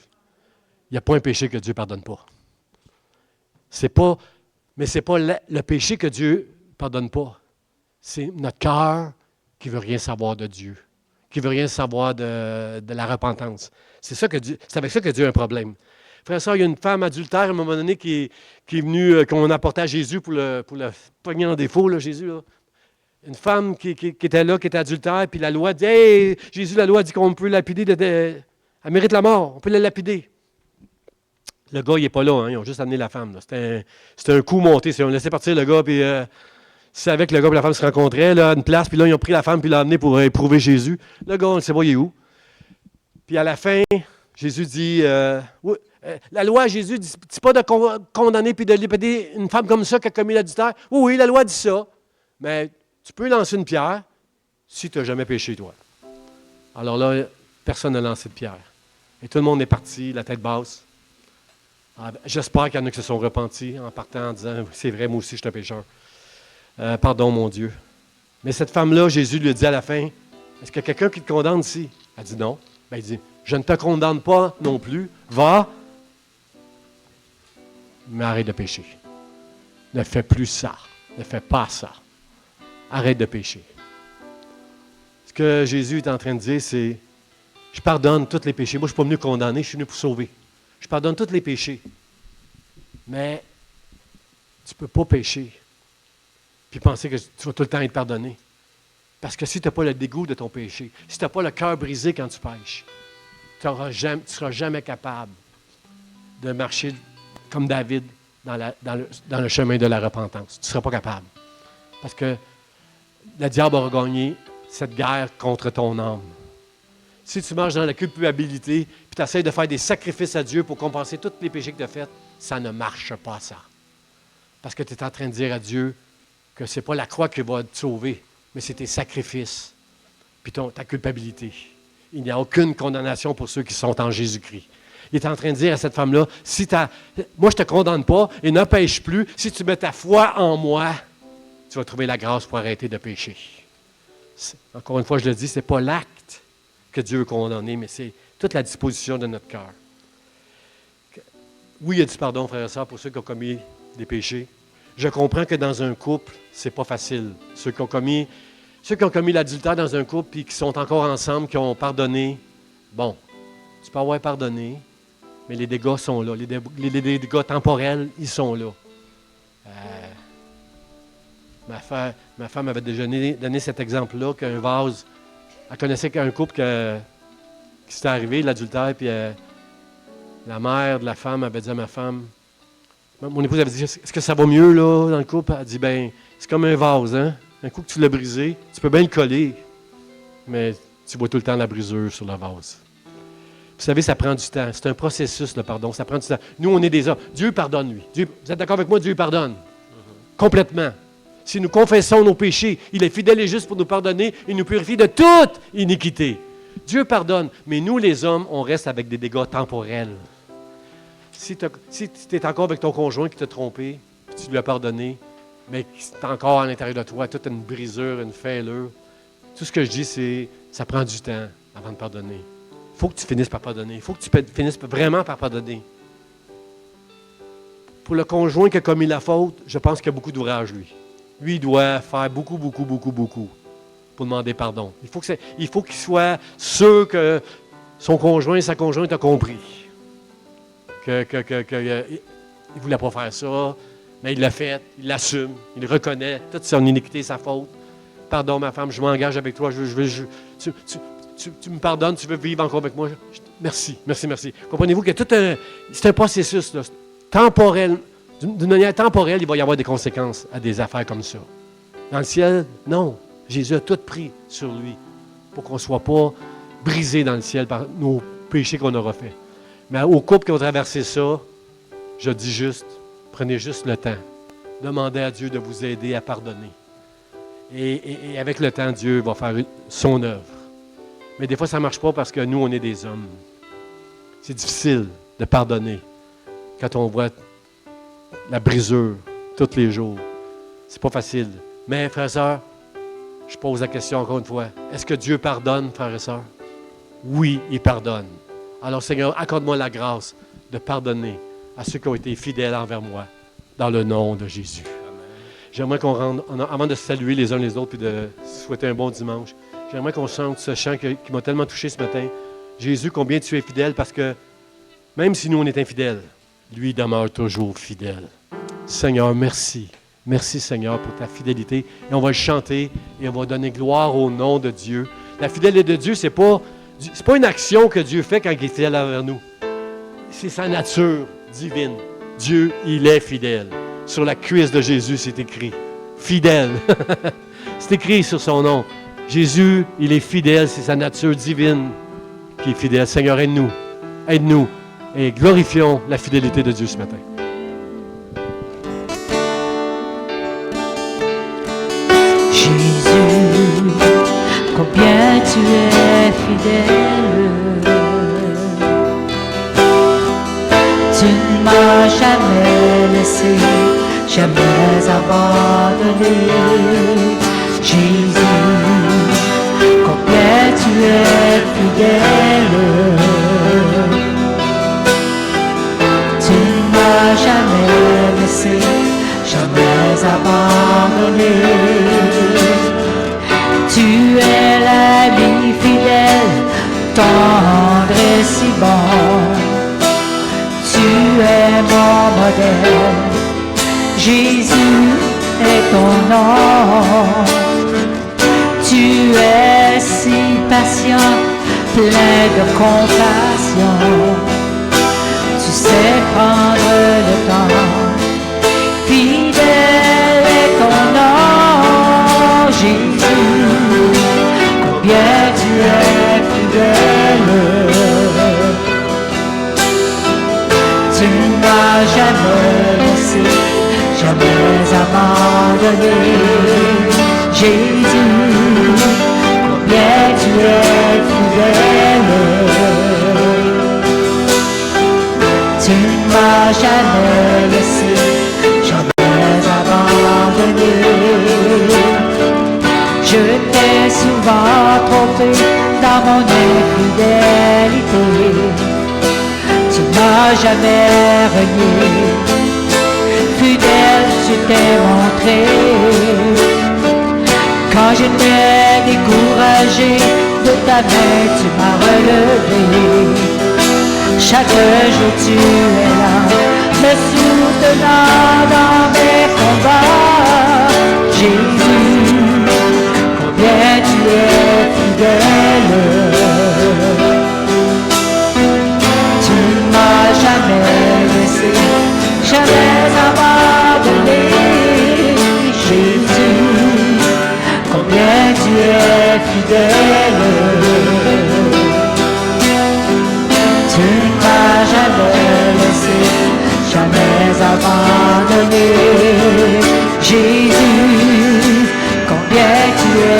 A: Il n'y a pas un péché que Dieu ne pardonne pas. C'est pas Mais ce n'est pas le péché que Dieu ne pardonne pas. C'est notre cœur qui ne veut rien savoir de Dieu, qui ne veut rien savoir de la repentance. C'est avec ça que Dieu a un problème. Frère et sœur, il y a une femme adultère à un moment donné qui est venue, qu'on apportait à Jésus pour le pogner en défaut, là, Jésus. Là. Une femme qui était là, qui était adultère, puis la loi dit, « Hey, Jésus, la loi dit qu'on peut lapider, elle mérite la mort, on peut la lapider. » Le gars, il n'est pas là, hein, ils ont juste amené la femme. C'était un coup monté, ils ont laissé partir le gars, puis c'est avec le gars et la femme se rencontraient là, à une place, puis là, ils ont pris la femme, puis l'ont amené pour éprouver Jésus. Le gars, on ne sait pas, il est où. Puis à la fin, Jésus dit, oui, la loi, Jésus, dit pas de condamner puis de lapider une femme comme ça qui a commis l'adultère. Oui, oui, la loi dit ça. Mais tu peux lancer une pierre si tu n'as jamais péché, toi. Alors là, personne n'a lancé de pierre. Et tout le monde est parti, la tête basse. J'espère qu'il y en a qui se sont repentis en partant en disant, c'est vrai, moi aussi, je suis un pécheur. Pardon, mon Dieu. Mais cette femme-là, Jésus lui a dit à la fin, est-ce qu'il y a quelqu'un qui te condamne ici? Elle dit non. Ben, il dit, je ne te condamne pas non plus. Va, mais arrête de pécher. Ne fais plus ça. Ne fais pas ça. Arrête de pécher. Ce que Jésus est en train de dire, c'est, je pardonne tous les péchés. Moi, je ne suis pas venu condamner, je suis venu pour sauver. Je pardonne tous les péchés. Mais tu ne peux pas pécher puis penser que tu vas tout le temps être pardonné. Parce que si tu n'as pas le dégoût de ton péché, si tu n'as pas le cœur brisé quand tu pêches, tu ne seras jamais capable de marcher comme David dans le chemin de la repentance. Tu ne seras pas capable. Parce que le diable aura gagné cette guerre contre ton âme. Si tu marches dans la culpabilité, puis tu essaies de faire des sacrifices à Dieu pour compenser tous les péchés que tu as faits, ça ne marche pas, ça. Parce que tu es en train de dire à Dieu que ce n'est pas la croix qui va te sauver, mais c'est tes sacrifices, puis ta culpabilité. Il n'y a aucune condamnation pour ceux qui sont en Jésus-Christ. Il est en train de dire à cette femme-là, moi je ne te condamne pas et ne pêche plus, si tu mets ta foi en moi, tu vas trouver la grâce pour arrêter de pécher. Encore une fois, je le dis, ce n'est pas l'acte que Dieu veut condamner, mais c'est toute la disposition de notre cœur. Oui, il y a du pardon, frères et sœurs, pour ceux qui ont commis des péchés. Je comprends que dans un couple, c'est pas facile. Ceux qui ont commis l'adultère dans un couple et qui sont encore ensemble, qui ont pardonné, bon, tu peux avoir pardonné, mais les dégâts sont là. Les dégâts temporels, ils sont là. Ma femme avait déjà donné cet exemple-là, qu'un vase, elle connaissait qu'un couple qui s'était arrivé, l'adultère, puis la mère de la femme avait dit à ma femme, mon épouse avait dit, est-ce que ça va mieux là dans le couple? Elle a dit, ben, c'est comme un vase, hein? Un coup que tu l'as brisé, tu peux bien le coller, mais tu vois tout le temps la brisure sur le vase. Vous savez, ça prend du temps. C'est un processus, le pardon. Ça prend du temps. Nous, on est des hommes. Dieu pardonne, lui. Vous êtes d'accord avec moi? Dieu pardonne. Complètement. Si nous confessons nos péchés, il est fidèle et juste pour nous pardonner et nous purifie de toute iniquité. Dieu pardonne, mais nous, les hommes, on reste avec des dégâts temporels. Si tu es encore avec ton conjoint qui t'a trompé, puis tu lui as pardonné, mais qui est encore à l'intérieur de toi, toute une brisure, une fêlure, tout ce que je dis, c'est ça prend du temps avant de pardonner. Il faut que tu finisses par pardonner. Il faut que tu finisses vraiment par pardonner. Pour le conjoint qui a commis la faute, je pense qu'il y a beaucoup d'ouvrage, lui. Lui, il doit faire beaucoup pour demander pardon. Il faut qu'il soit sûr que son conjoint et sa conjointe ont compris. Il ne voulait pas faire ça, mais il l'a fait, il l'assume, il reconnaît toute son iniquité, sa faute. Pardon, ma femme, je m'engage avec toi, tu me pardonnes, tu veux vivre encore avec moi. Merci. Comprenez-vous que c'est un processus là, temporel. D'une manière temporelle, il va y avoir des conséquences à des affaires comme ça. Dans le ciel, non. Jésus a tout pris sur lui pour qu'on ne soit pas brisé dans le ciel par nos péchés qu'on aura faits. Mais aux couples qui ont traversé ça, je dis juste, prenez juste le temps. Demandez à Dieu de vous aider à pardonner. Et avec le temps, Dieu va faire son œuvre. Mais des fois, ça ne marche pas parce que nous, on est des hommes. C'est difficile de pardonner quand on voit la brisure tous les jours. C'est pas facile. Mais, frères et sœurs, je pose la question encore une fois. Est-ce que Dieu pardonne, frères et sœurs? Oui, il pardonne. Alors, Seigneur, accorde-moi la grâce de pardonner à ceux qui ont été fidèles envers moi dans le nom de Jésus. J'aimerais qu'on rende, avant de se saluer les uns les autres et de souhaiter un bon dimanche, j'aimerais qu'on chante ce chant qui m'a tellement touché ce matin. Jésus, combien tu es fidèle, parce que même si nous on est infidèles, lui demeure toujours fidèle. Seigneur, merci. Merci Seigneur pour ta fidélité. Et on va le chanter et on va donner gloire au nom de Dieu. La fidélité de Dieu, c'est pas une action que Dieu fait quand il est fidèle envers nous. C'est sa nature divine. Dieu, il est fidèle. Sur la cuisse de Jésus, c'est écrit. Fidèle. C'est écrit sur son nom. Jésus, il est fidèle. C'est sa nature divine qui est fidèle. Seigneur, aide-nous. Aide-nous. Et glorifions la fidélité de Dieu ce matin.
B: Jésus, combien tu es fidèle. Tu ne m'as jamais laissé, jamais abandonné. Jésus, combien tu es fidèle. Tu ne m'as jamais laissé, jamais abandonné. Tu es l'ami fidèle, tendre et si bon. Tu es mon modèle, Jésus est ton nom. Tu es si patient, plein de compassion. Tu sais prendre le temps, fidèle est ton nom, Jésus. Combien tu es fidèle. Tu ne m'as jamais laissé, jamais abandonné. Jésus, combien tu es fidèle. Tu ne m'as jamais laissé, jamais abandonné. Je t'ai souvent trompé dans mon infidélité. Tu m'as jamais renié, fidèle tu t'es montré. Quand j'étais découragé, de ta main tu m'as relevé. Chaque jour tu es là, me soutenant dans mes combats. Jésus, combien tu es fidèle. Jamais laissé, jamais abandonné. Jésus, combien tu es fidèle. Tu ne m'as jamais laissé, jamais abandonné. Jésus, combien tu es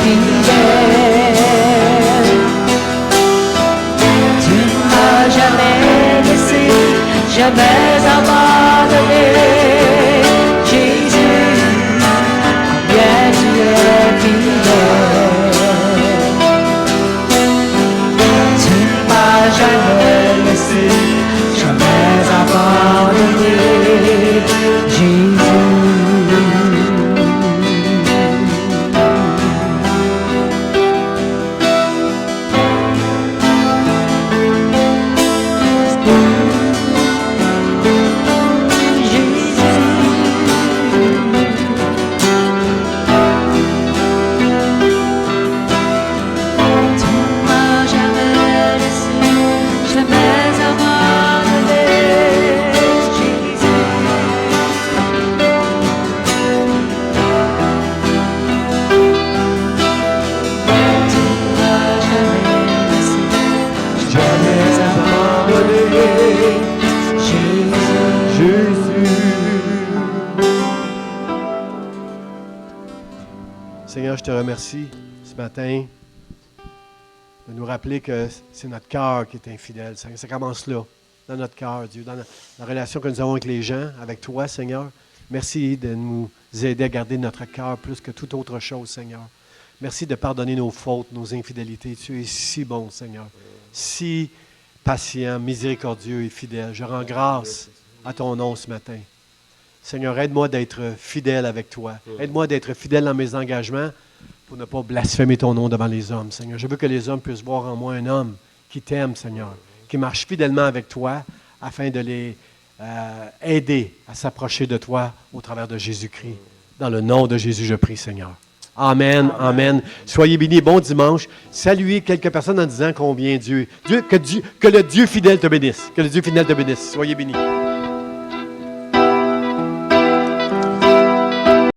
B: fidèle. Tu ne m'as jamais laissé, jamais abandonné. Jésus, combien tu es fidèle. Tu ne m'as jamais laissé, jamais abandonné. Jésus.
A: Seigneur, je te remercie ce matin de nous rappeler que c'est notre cœur qui est infidèle. Ça commence là, dans notre cœur, Dieu, dans la relation que nous avons avec les gens, avec toi, Seigneur. Merci de nous aider à garder notre cœur plus que toute autre chose, Seigneur. Merci de pardonner nos fautes, nos infidélités. Tu es si bon, Seigneur, si patient, miséricordieux et fidèle. Je rends grâce à ton nom ce matin. Seigneur, aide-moi d'être fidèle avec toi. Aide-moi d'être fidèle dans mes engagements pour ne pas blasphémer ton nom devant les hommes, Seigneur. Je veux que les hommes puissent voir en moi un homme qui t'aime, Seigneur, qui marche fidèlement avec toi afin de les aider à s'approcher de toi au travers de Jésus-Christ. Dans le nom de Jésus, je prie, Seigneur. Amen, amen. Soyez bénis, bon dimanche. Saluez quelques personnes en disant combien que le Dieu fidèle te bénisse. Que le Dieu fidèle te bénisse. Soyez bénis.